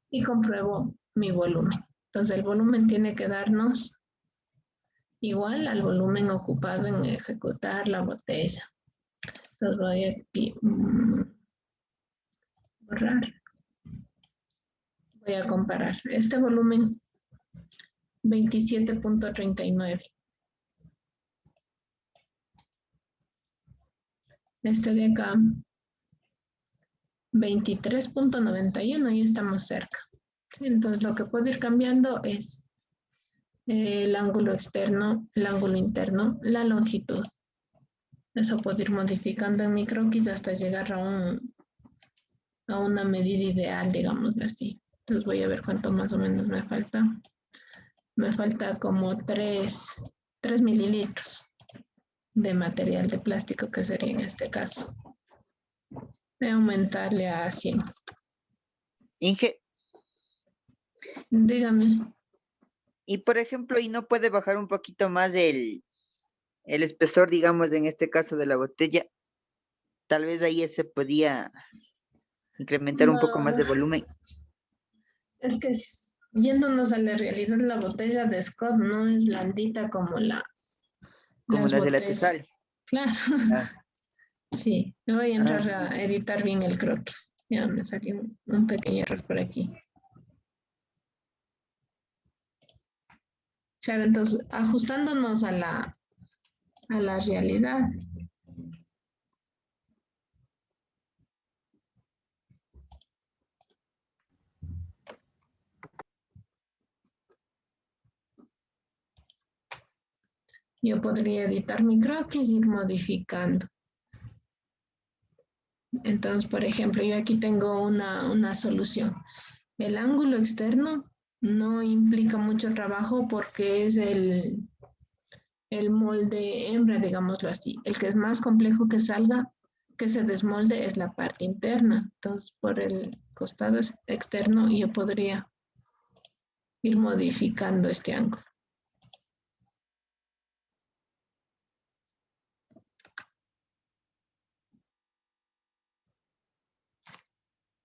y compruebo mi volumen. Entonces el volumen tiene que darnos igual al volumen ocupado en ejecutar la botella. Entonces voy aquí borrar. Voy a comparar. Este volumen 27.39. Este de acá 23.91 y estamos cerca. ¿Sí? Entonces lo que puedo ir cambiando es el ángulo externo, el ángulo interno, la longitud. Eso puedo ir modificando en mi croquis hasta llegar a una medida ideal, digamos así. Entonces voy a ver cuánto más o menos me falta. Me falta como 3 mililitros de material de plástico, que sería en este caso. Voy a aumentarle a 100. Inge, Dígame. y por ejemplo, ¿y no puede bajar un poquito más el espesor, digamos, en este caso de la botella? Tal vez ahí se podía incrementar un poco más No, de volumen, es que yéndonos a la realidad, la botella de Scott no es blandita como como las las de la botellas. Tesal. Claro, Ah, sí. Me voy a ah, entrar a editar bien el croquis. Ya me salió un pequeño error por aquí. Claro, entonces ajustándonos a la realidad. Yo podría editar mi croquis y ir modificando. Entonces, por ejemplo, yo aquí tengo una solución. El ángulo externo no implica mucho trabajo porque es el molde hembra, digámoslo así. El que es más complejo que salga, que se desmolde, es la parte interna. Entonces, por el costado externo, yo podría ir modificando este ángulo.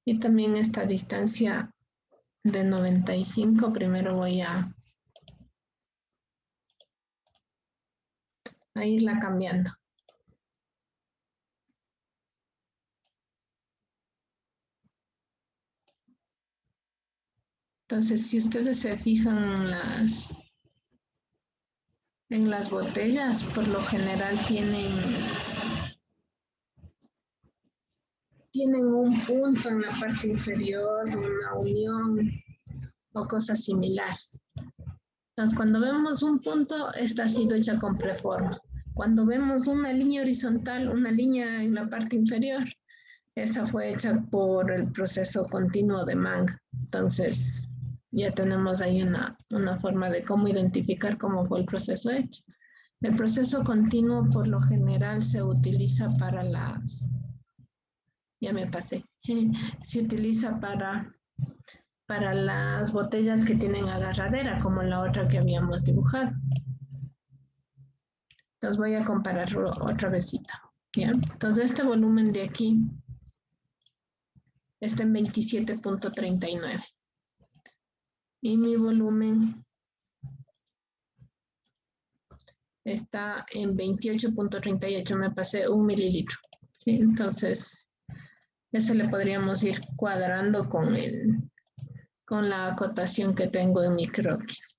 Y también esta distancia de 95, primero voy a irla cambiando. Entonces, si ustedes se fijan en las botellas, por lo general tienen un punto en la parte inferior, una unión o cosas similares. Entonces, cuando vemos un punto, esta ha sido hecha con preforma. Cuando vemos una línea horizontal, una línea en la parte inferior, esa fue hecha por el proceso continuo de Manga. Entonces, ya tenemos ahí una forma de cómo identificar cómo fue el proceso hecho. El proceso continuo por lo general se utiliza para ya me pasé, se utiliza para las botellas que tienen agarradera, como la otra que habíamos dibujado. Entonces voy a comparar otra vezita. ¿Ya? Entonces este volumen de aquí está en 27.39. Y mi volumen está en 28.38. Me pasé 1 mililitro. ¿Sí? Entonces, eso le podríamos ir cuadrando con la acotación que tengo en mi croquis.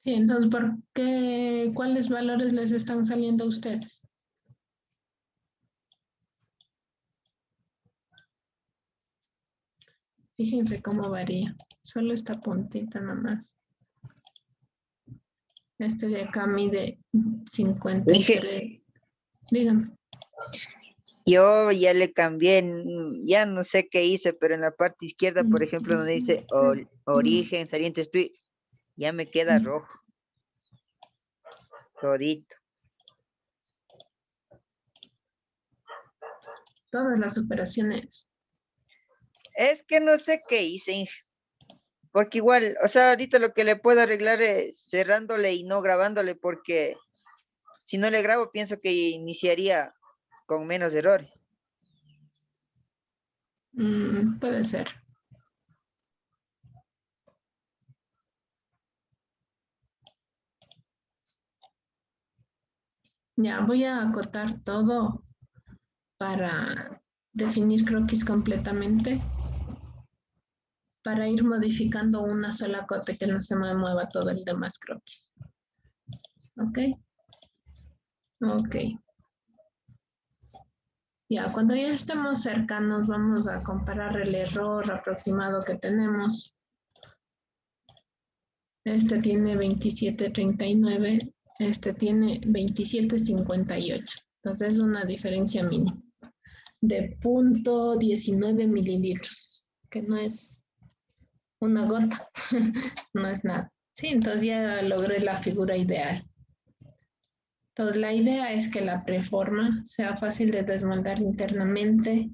Sí, entonces, ¿por qué, cuáles valores les están saliendo a ustedes? Fíjense cómo varía. Solo esta puntita nomás. Este de acá mide Dije, 53. Díganme. yo ya le cambié, ya no sé qué hice, pero en la parte izquierda, por ejemplo, donde dice origen, saliente speed, ya me queda rojo. Todito. Todas las operaciones. Es que no sé qué hice, Inge, porque igual, o sea, ahorita lo que le puedo arreglar es cerrándole y no grabándole, porque si no le grabo, pienso que iniciaría con menos errores. Puede ser. Ya, voy a acotar todo para definir croquis completamente, para ir modificando una sola cota que no se me mueva todo el demás croquis. ¿Ok? Ok. Ya, cuando ya estemos cercanos, vamos a comparar el error aproximado que tenemos. Este tiene 27.39, este tiene 27.58. Entonces es una diferencia mínima de 0.19 mililitros, que no es una gota, no es nada. Sí, entonces ya logré la figura ideal. Entonces la idea es que la preforma sea fácil de desmoldar internamente.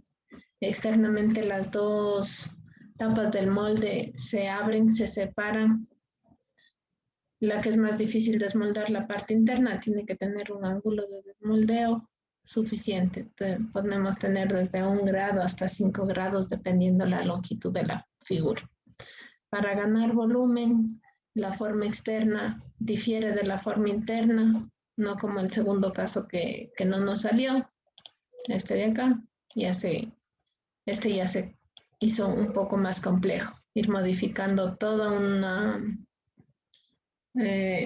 Externamente las dos tapas del molde se abren, se separan. La que es más difícil desmoldar, la parte interna, tiene que tener un ángulo de desmoldeo suficiente. Podemos tener desde 1 grado hasta 5 grados dependiendo la longitud de la figura. Para ganar volumen, la forma externa difiere de la forma interna, no como el segundo caso que no nos salió. Este de acá, este ya se hizo un poco más complejo. Ir modificando toda una,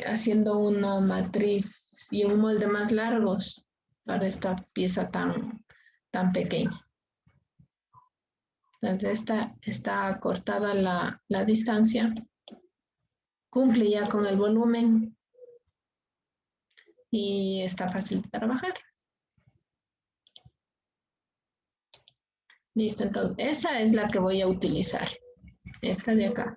haciendo una matriz y un molde más largos para esta pieza tan pequeña. Entonces esta está cortada la distancia, cumple ya con el volumen y está fácil de trabajar. Listo, entonces esa es la que voy a utilizar, esta de acá.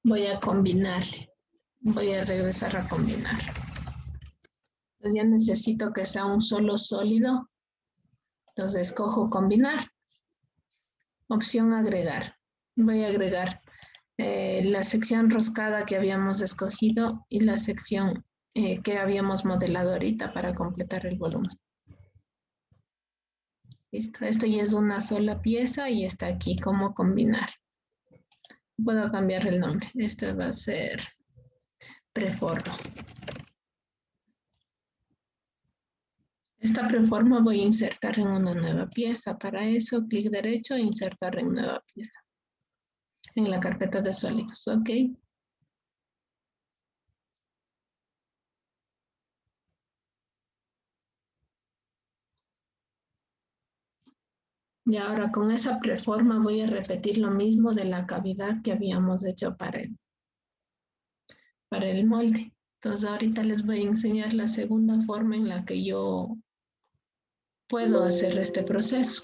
Voy a combinarle, voy a regresar a combinar. Entonces ya necesito que sea un solo sólido. Entonces escojo combinar. Opción agregar. Voy a agregar la sección roscada que habíamos escogido y la sección que habíamos modelado ahorita para completar el volumen. Listo, esto ya es una sola pieza y está aquí cómo combinar. Puedo cambiar el nombre. Este va a ser preforma. Esta preforma voy a insertar en una nueva pieza. Para eso, clic derecho, insertar en nueva pieza. En la carpeta de sólidos, ¿ok? Y ahora con esa preforma voy a repetir lo mismo de la cavidad que habíamos hecho para el molde. Entonces ahorita les voy a enseñar la segunda forma en la que yo puedo hacer este proceso.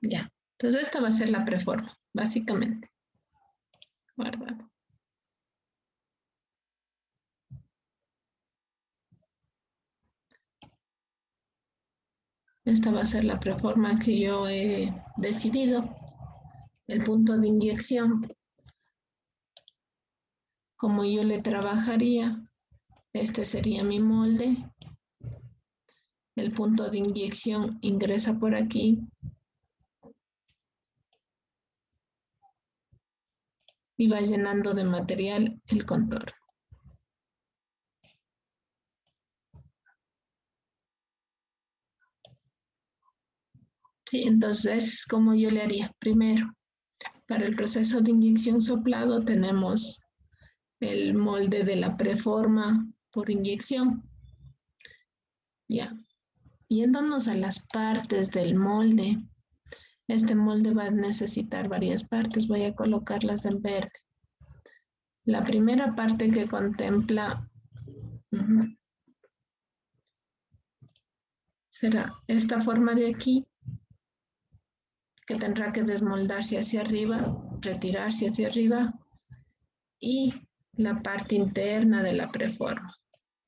Ya. Entonces esta va a ser la preforma, básicamente. Guardado. Esta va a ser la preforma que yo he decidido. El punto de inyección, como yo le trabajaría, este sería mi molde. El punto de inyección ingresa por aquí. y va llenando de material el contorno. Sí, entonces, ¿cómo yo le haría? Primero, para el proceso de inyección soplado tenemos el molde de la preforma por inyección. Ya, yéndonos a las partes del molde, este molde va a necesitar varias partes, voy a colocarlas en verde. La primera parte que contempla será esta forma de aquí, que tendrá que desmoldarse hacia arriba, retirarse hacia arriba, y la parte interna de la preforma.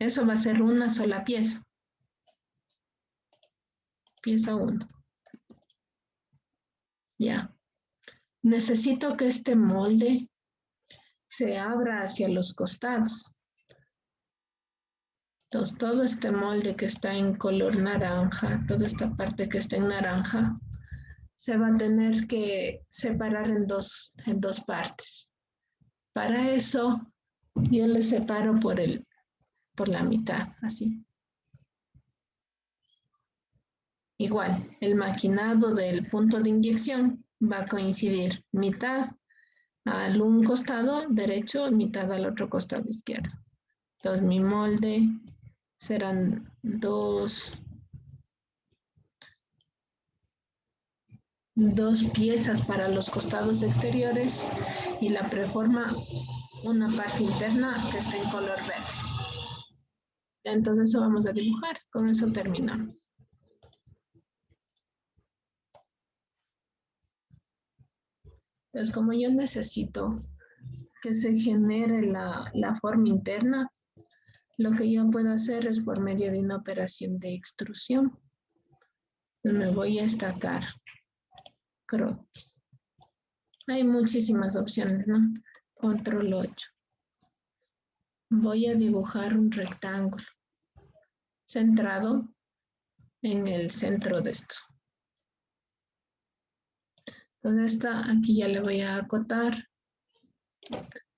Eso va a ser una sola pieza. Pieza 1. Ya. Necesito que este molde se abra hacia los costados. Entonces, todo este molde que está en color naranja, toda esta parte que está en naranja, se va a tener que separar en dos partes. Para eso, yo le separo por la mitad, así. Igual, el maquinado del punto de inyección va a coincidir mitad al un costado derecho, mitad al otro costado izquierdo. Entonces, mi molde serán dos piezas para los costados exteriores y la preforma una parte interna que está en color verde. Entonces eso vamos a dibujar, con eso terminamos. Entonces como yo necesito que se genere la forma interna, lo que yo puedo hacer es por medio de una operación de extrusión. Entonces me voy a estacar croquis. Hay muchísimas opciones, ¿no? Control 8. Voy a dibujar un rectángulo centrado en el centro de esto. Entonces aquí ya le voy a acotar.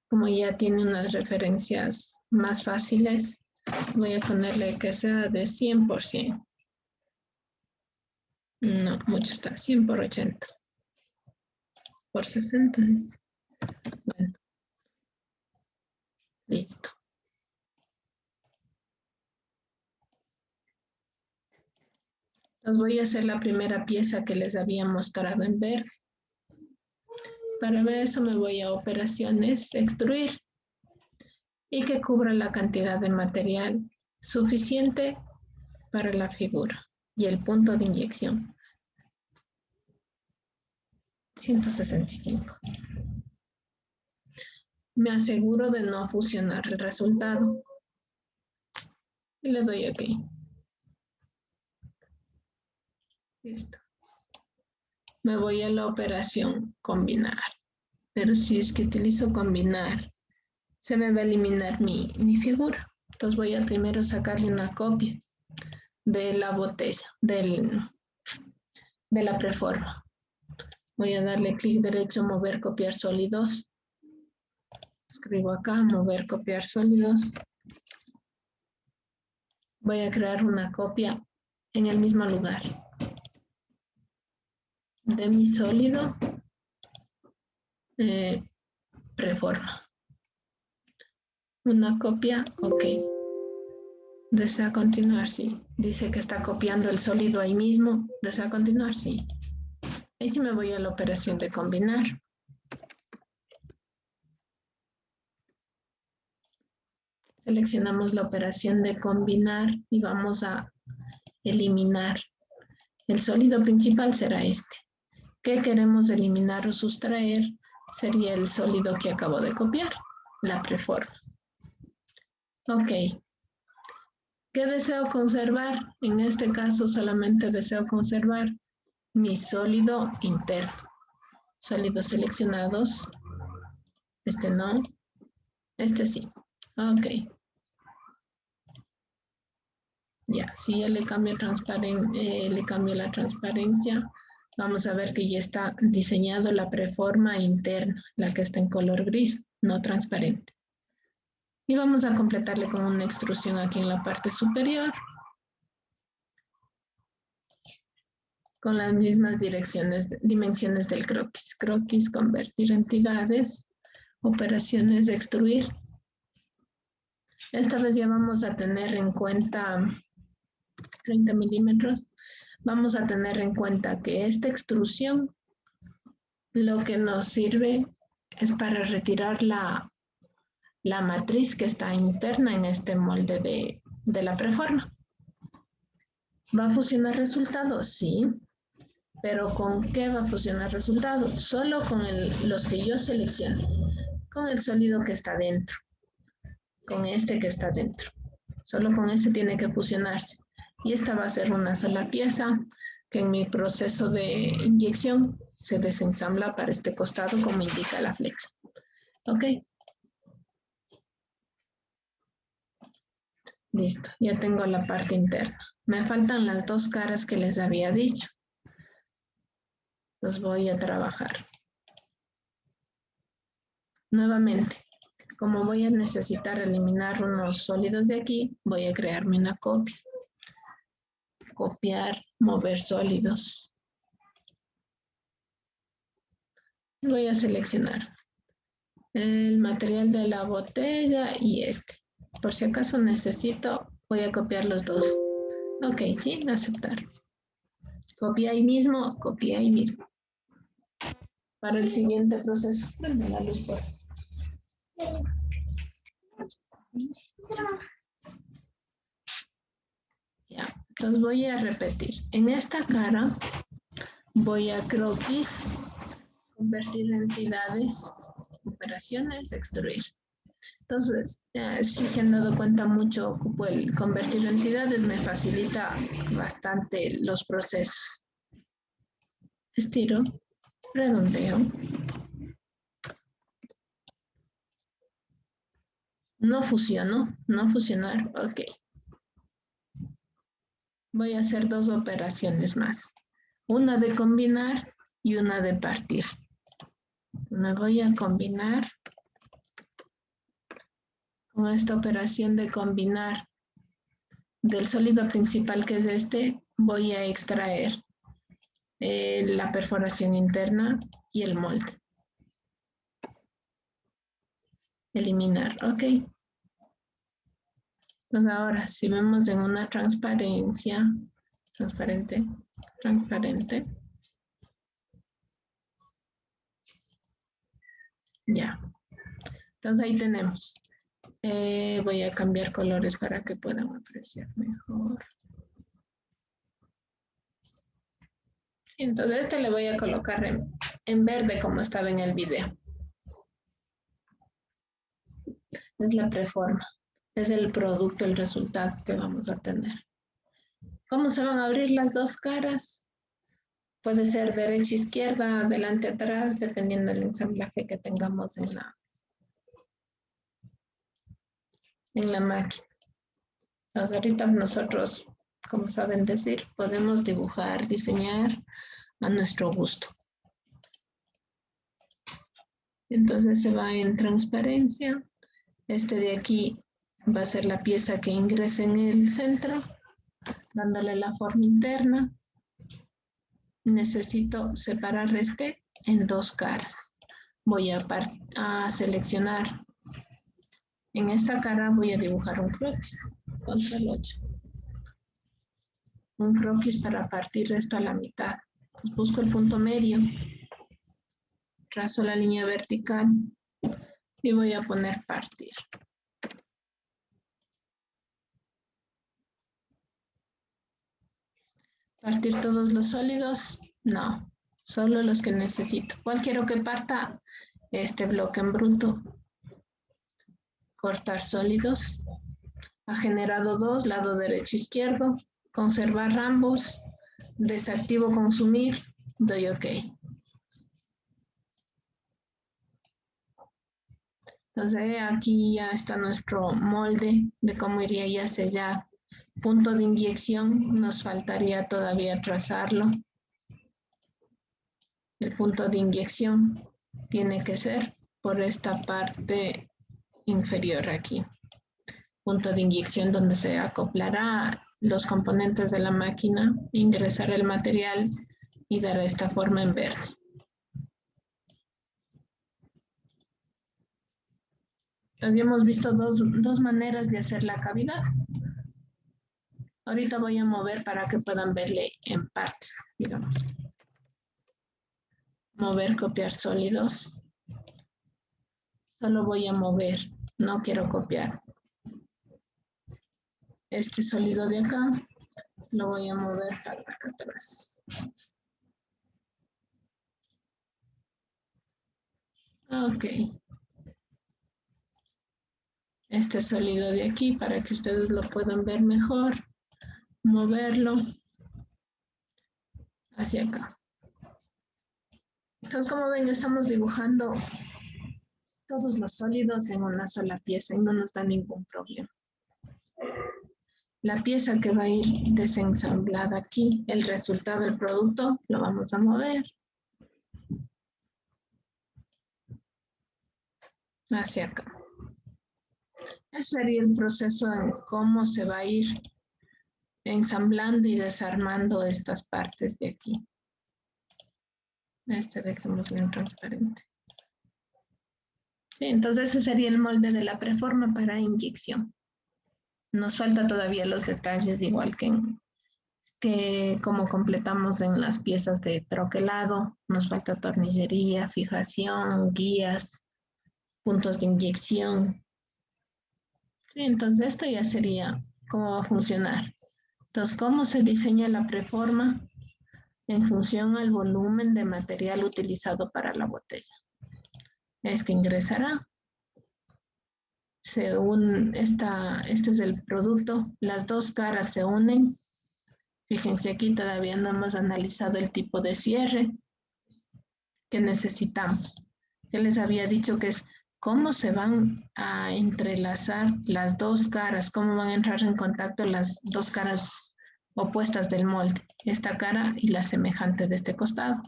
Como ya tiene unas referencias más fáciles, voy a ponerle que sea de 100%. No, mucho está, 100 por 80. Por 60 dice. Bueno, listo. Entonces voy a hacer la primera pieza que les había mostrado en verde. Para ver eso me voy a operaciones, extruir, y que cubra la cantidad de material suficiente para la figura y el punto de inyección. 165. Me aseguro de no fusionar el resultado. Y le doy OK. Listo. Me voy a la operación combinar. Pero si es que utilizo combinar, se me va a eliminar mi figura. Entonces voy a primero sacarle una copia de la botella, de la preforma. Voy a darle clic derecho, mover, copiar sólidos. Escribo acá, mover, copiar sólidos. Voy a crear una copia en el mismo lugar de mi sólido preforma. Una copia, OK. ¿Desea continuar? Sí. Dice que está copiando el sólido ahí mismo. ¿Desea continuar? Sí. Ahí sí me voy a la operación de combinar. Seleccionamos la operación de combinar y vamos a eliminar. El sólido principal será este. ¿Qué queremos eliminar o sustraer? Sería el sólido que acabo de copiar, la preforma. OK. ¿Qué deseo conservar? En este caso solamente deseo conservar mi sólido interno. Sólidos seleccionados. Este no. Este sí. OK. Ya, si yo le cambio la transparencia, Vamos a ver que ya está diseñado la preforma interna, la que está en color gris, no transparente. Y vamos a completarle con una extrusión aquí en la parte superior, con las mismas dimensiones del croquis. Croquis, convertir entidades, operaciones de extruir. Esta vez ya vamos a tener en cuenta 30 milímetros. Vamos a tener en cuenta que esta extrusión lo que nos sirve es para retirar la matriz que está interna en este molde de la preforma. ¿Va a fusionar resultados? Sí. ¿Pero con qué va a fusionar resultados? Solo con los que yo selecciono. Con el sólido que está dentro. Con este que está dentro. Solo con ese tiene que fusionarse. Y esta va a ser una sola pieza que en mi proceso de inyección se desensambla para este costado como indica la flecha. ¿Ok? Listo, ya tengo la parte interna. Me faltan las dos caras que les había dicho. Los voy a trabajar. Nuevamente, como voy a necesitar eliminar unos sólidos de aquí, voy a crearme una copia. Copiar, mover sólidos. Voy a seleccionar el material de la botella y este. Por si acaso necesito, voy a copiar los dos. Ok, sí, aceptar. Copia ahí mismo, copia ahí mismo. Para el siguiente proceso, prende la luz, pues. Ya, entonces voy a repetir. En esta cara voy a croquis, convertir entidades, operaciones, extruir. Entonces, si se han dado cuenta mucho, ocupo el convertir entidades, me facilita bastante los procesos. Estiro, redondeo. No fusiono, no fusionar, ok. Voy a hacer dos operaciones más. Una de combinar y una de partir. Me voy a combinar. Con esta operación de combinar del sólido principal que es este, voy a extraer la perforación interna y el molde. Eliminar, ok. Pues ahora, si vemos en una transparente. Ya. Entonces ahí tenemos. Voy a cambiar colores para que puedan apreciar mejor. Sí, entonces este le voy a colocar en verde como estaba en el video. Es la preforma. Es el producto, el resultado que vamos a tener. ¿Cómo se van a abrir las dos caras? Puede ser derecha, izquierda, adelante, atrás, dependiendo del ensamblaje que tengamos en la máquina. Entonces, ahorita nosotros, como saben decir, podemos dibujar, diseñar a nuestro gusto. Entonces se va en transparencia. Este de aquí va a ser la pieza que ingrese en el centro, dándole la forma interna. Necesito separar este en dos caras. Voy a seleccionar. En esta cara voy a dibujar un croquis, control 8. Un croquis para partir esto a la mitad. Pues busco el punto medio. Trazo la línea vertical y voy a poner partir. ¿Partir todos los sólidos? No, solo los que necesito. ¿Cuál quiero que parta? Este bloque en bruto. Cortar sólidos. Ha generado dos, lado derecho, izquierdo. Conservar ambos. Desactivo consumir. Doy OK. Entonces aquí ya está nuestro molde de cómo iría ya sellado. Punto de inyección, nos faltaría todavía trazarlo. El punto de inyección tiene que ser por esta parte inferior aquí. Punto de inyección donde se acoplará los componentes de la máquina, ingresará el material y dará esta forma en verde. Entonces ya hemos visto dos maneras de hacer la cavidad. Ahorita voy a mover para que puedan verle en partes, digamos. Mover, copiar sólidos. Solo voy a mover, no quiero copiar. Este sólido de acá lo voy a mover para acá atrás. Ok. Este sólido de aquí para que ustedes lo puedan ver mejor. Moverlo hacia acá. Entonces, como ven, estamos dibujando todos los sólidos en una sola pieza y no nos da ningún problema. La pieza que va a ir desensamblada aquí, el resultado del producto, lo vamos a mover hacia acá. Ese sería el proceso en cómo se va a ir ensamblando y desarmando estas partes de aquí. Dejémoslo en transparente. Sí, entonces ese sería el molde de la preforma para inyección. Nos falta todavía los detalles, igual que como completamos en las piezas de troquelado. Nos falta tornillería, fijación, guías, puntos de inyección. Sí, entonces esto ya sería cómo va a funcionar. Entonces, ¿cómo se diseña la preforma? En función al volumen de material utilizado para la botella. Este ingresará. Este es el producto. Las dos caras se unen. Fíjense aquí, todavía no hemos analizado el tipo de cierre que necesitamos. Ya les había dicho que es cómo se van a entrelazar las dos caras, cómo van a entrar en contacto las dos caras opuestas del molde, esta cara y la semejante de este costado.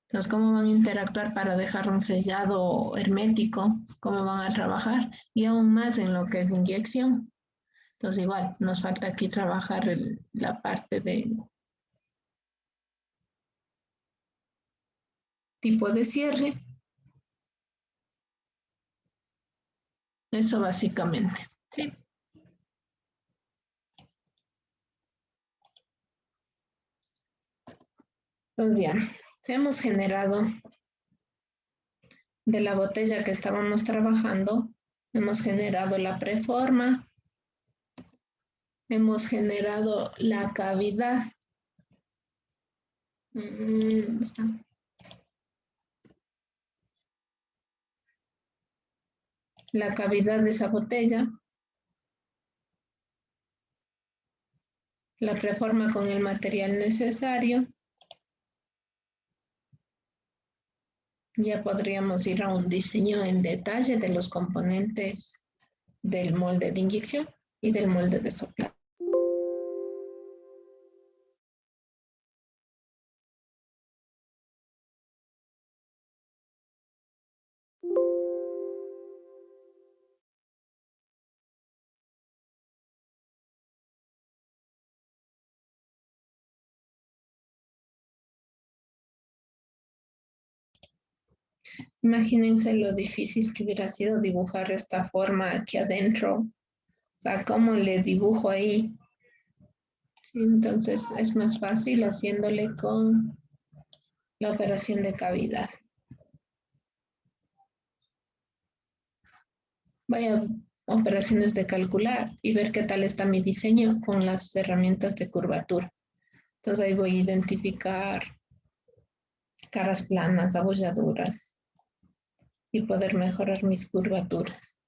Entonces, ¿cómo van a interactuar para dejar un sellado hermético? ¿Cómo van a trabajar? Y aún más en lo que es inyección. Entonces, igual, nos falta aquí trabajar la parte de tipo de cierre. Eso básicamente, ¿sí? Entonces ya, hemos generado de la botella que estábamos trabajando, hemos generado la preforma, hemos generado la cavidad. ¿Dónde está? La cavidad de esa botella, la preforma con el material necesario. Ya podríamos ir a un diseño en detalle de los componentes del molde de inyección y del molde de soplado. Imagínense lo difícil que hubiera sido dibujar esta forma aquí adentro. O sea, ¿cómo le dibujo ahí? Sí, entonces es más fácil haciéndole con la operación de cavidad. Vaya operaciones de calcular y ver qué tal está mi diseño con las herramientas de curvatura. Entonces ahí voy a identificar caras planas, abolladuras y poder mejorar mis curvaturas.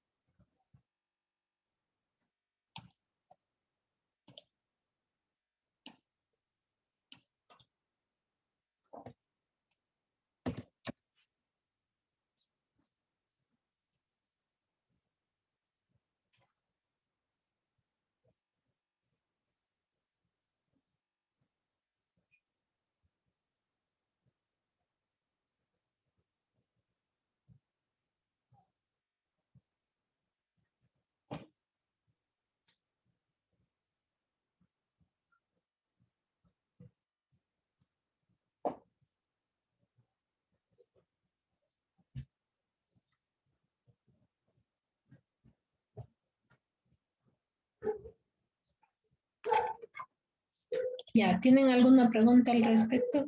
Ya, ¿tienen alguna pregunta al respecto?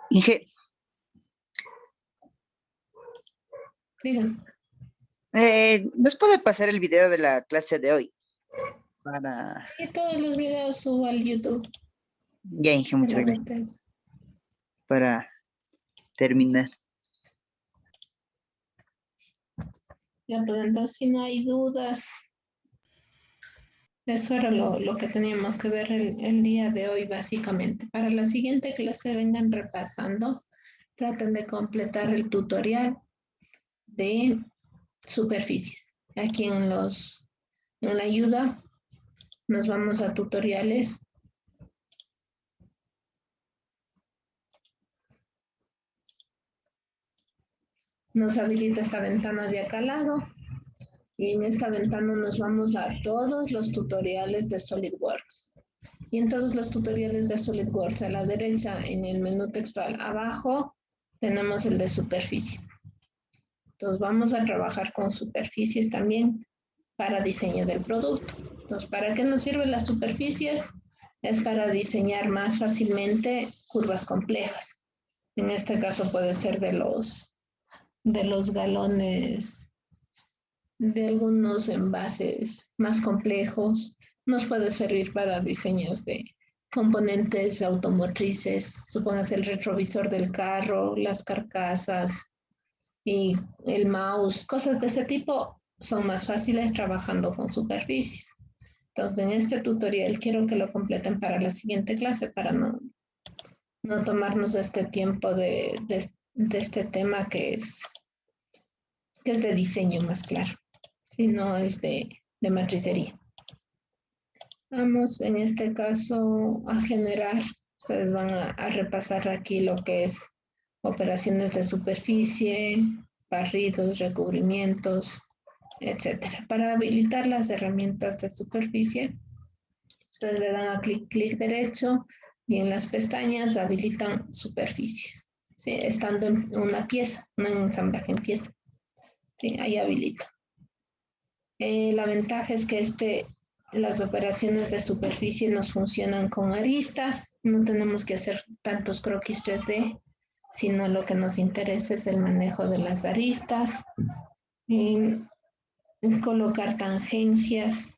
Inge, Digan. ¿nos puede pasar el video de la clase de hoy? Para... Sí, todos los videos subo al YouTube. Ya, Inge, muchas gracias. Para terminar. Ya, pues entonces si no hay dudas, eso era lo que teníamos que ver el día de hoy básicamente. Para la siguiente clase vengan repasando, traten de completar el tutorial de superficies. Aquí en la ayuda nos vamos a tutoriales. Nos habilita esta ventana de acá al lado. Y en esta ventana nos vamos a todos los tutoriales de SolidWorks. Y en todos los tutoriales de SolidWorks, a la derecha en el menú textual abajo, tenemos el de superficies. Entonces vamos a trabajar con superficies también para diseño del producto. Entonces, ¿para qué nos sirven las superficies? Es para diseñar más fácilmente curvas complejas. En este caso puede ser de los galones, de algunos envases más complejos. Nos puede servir para diseños de componentes automotrices, supóngase el retrovisor del carro, las carcasas y el mouse, cosas de ese tipo son más fáciles trabajando con superficies. Entonces, en este tutorial quiero que lo completen para la siguiente clase para no tomarnos este tiempo de este tema que es de diseño más claro, sino es de matricería. Vamos en este caso a generar, ustedes van a repasar aquí lo que es operaciones de superficie, barridos, recubrimientos, etcétera. Para habilitar las herramientas de superficie, ustedes le dan a clic derecho y en las pestañas habilitan superficies, ¿sí? Estando en una pieza, no en ensamblaje en pieza. ¿Sí? Ahí habilita. La ventaja es que las operaciones de superficie nos funcionan con aristas, no tenemos que hacer tantos croquis 3D, sino lo que nos interesa es el manejo de las aristas, colocar tangencias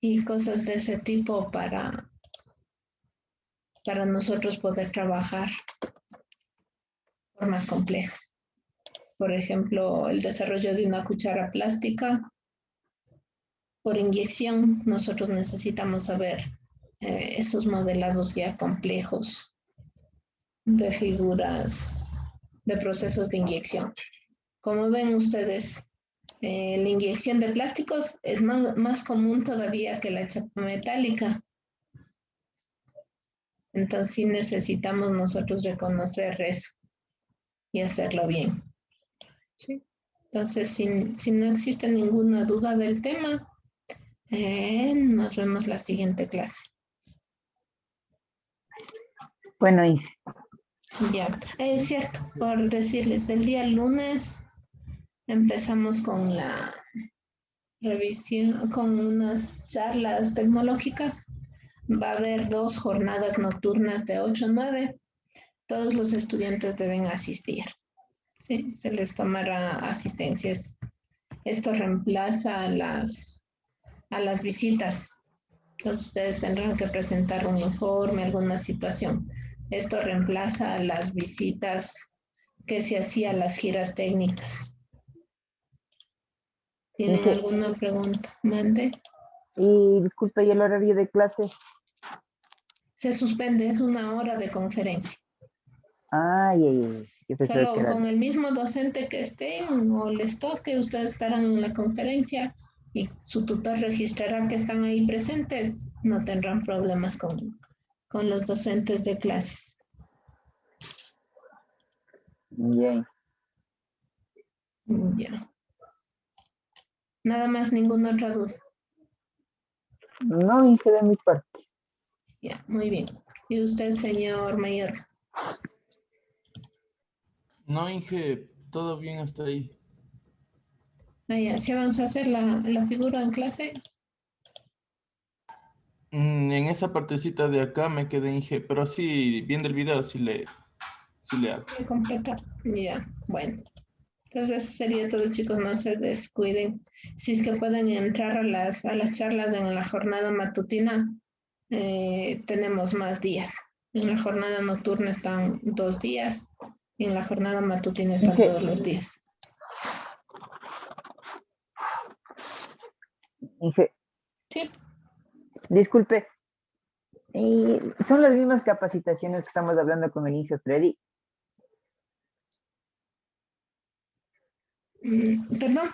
y cosas de ese tipo para nosotros poder trabajar formas complejas. Por ejemplo, el desarrollo de una cuchara plástica por inyección, nosotros necesitamos saber esos modelados ya complejos de figuras, de procesos de inyección. Como ven ustedes, la inyección de plásticos es más común todavía que la chapa metálica. Entonces sí necesitamos nosotros reconocer eso y hacerlo bien. ¿Sí? Entonces, si no existe ninguna duda del tema, nos vemos la siguiente clase. Bueno, Inge. Ya, es cierto, por decirles, el día lunes empezamos con la revisión, con unas charlas tecnológicas. Va a haber 2 jornadas nocturnas de 8 a 9. Todos los estudiantes deben asistir. Sí, se les tomará asistencias. Esto reemplaza a las visitas. Entonces ustedes tendrán que presentar un informe, alguna situación. Esto reemplaza a las visitas que se hacían las giras técnicas. ¿Tienen Inge, alguna pregunta? Mande. y disculpe, ¿y el horario de clase? Se suspende, es 1 hora de conferencia. Ay, ay, ay. Yo pensaba que Solo era... con el mismo docente que estén o les toque, ustedes estarán en la conferencia y su tutor registrará que están ahí presentes. No tendrán problemas con los docentes de clases. Bien. Ya. Nada más, ninguna otra duda. No, Inge, de mi parte. Ya, muy bien. ¿Y usted, señor Mayor? No, Inge, todo bien hasta ahí. Ya, ¿se avanzó a hacer la figura en clase? En esa partecita de acá me quedé pero sí, viendo el video, sí le hago. Sí, completa. Ya, bueno. Entonces eso sería todo, chicos, no se descuiden. Si es que pueden entrar a las charlas en la jornada matutina, tenemos más días. En la jornada nocturna están 2 días, y en la jornada matutina están Inge, todos los días. Inge, Sí, disculpe, son las mismas capacitaciones que estamos hablando con el Inge Freddy, perdón.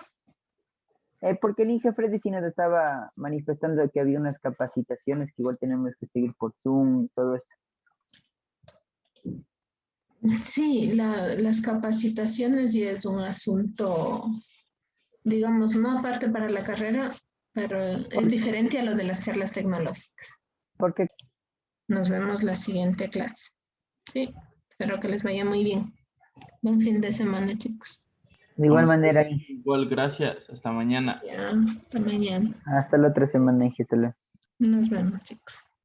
porque el Inge Freddy sí nos estaba manifestando que había unas capacitaciones que igual tenemos que seguir por Zoom, todo esto. Sí, las capacitaciones ya es un asunto, digamos, no aparte para la carrera, pero es diferente a lo de las charlas tecnológicas. Porque Nos vemos la siguiente clase. Sí, espero que les vaya muy bien. Buen fin de semana, chicos. de igual manera, Inge, Igual, gracias. Hasta mañana. Ya, hasta mañana. hasta la otra semana, Inge, te lo- Nos vemos, chicos.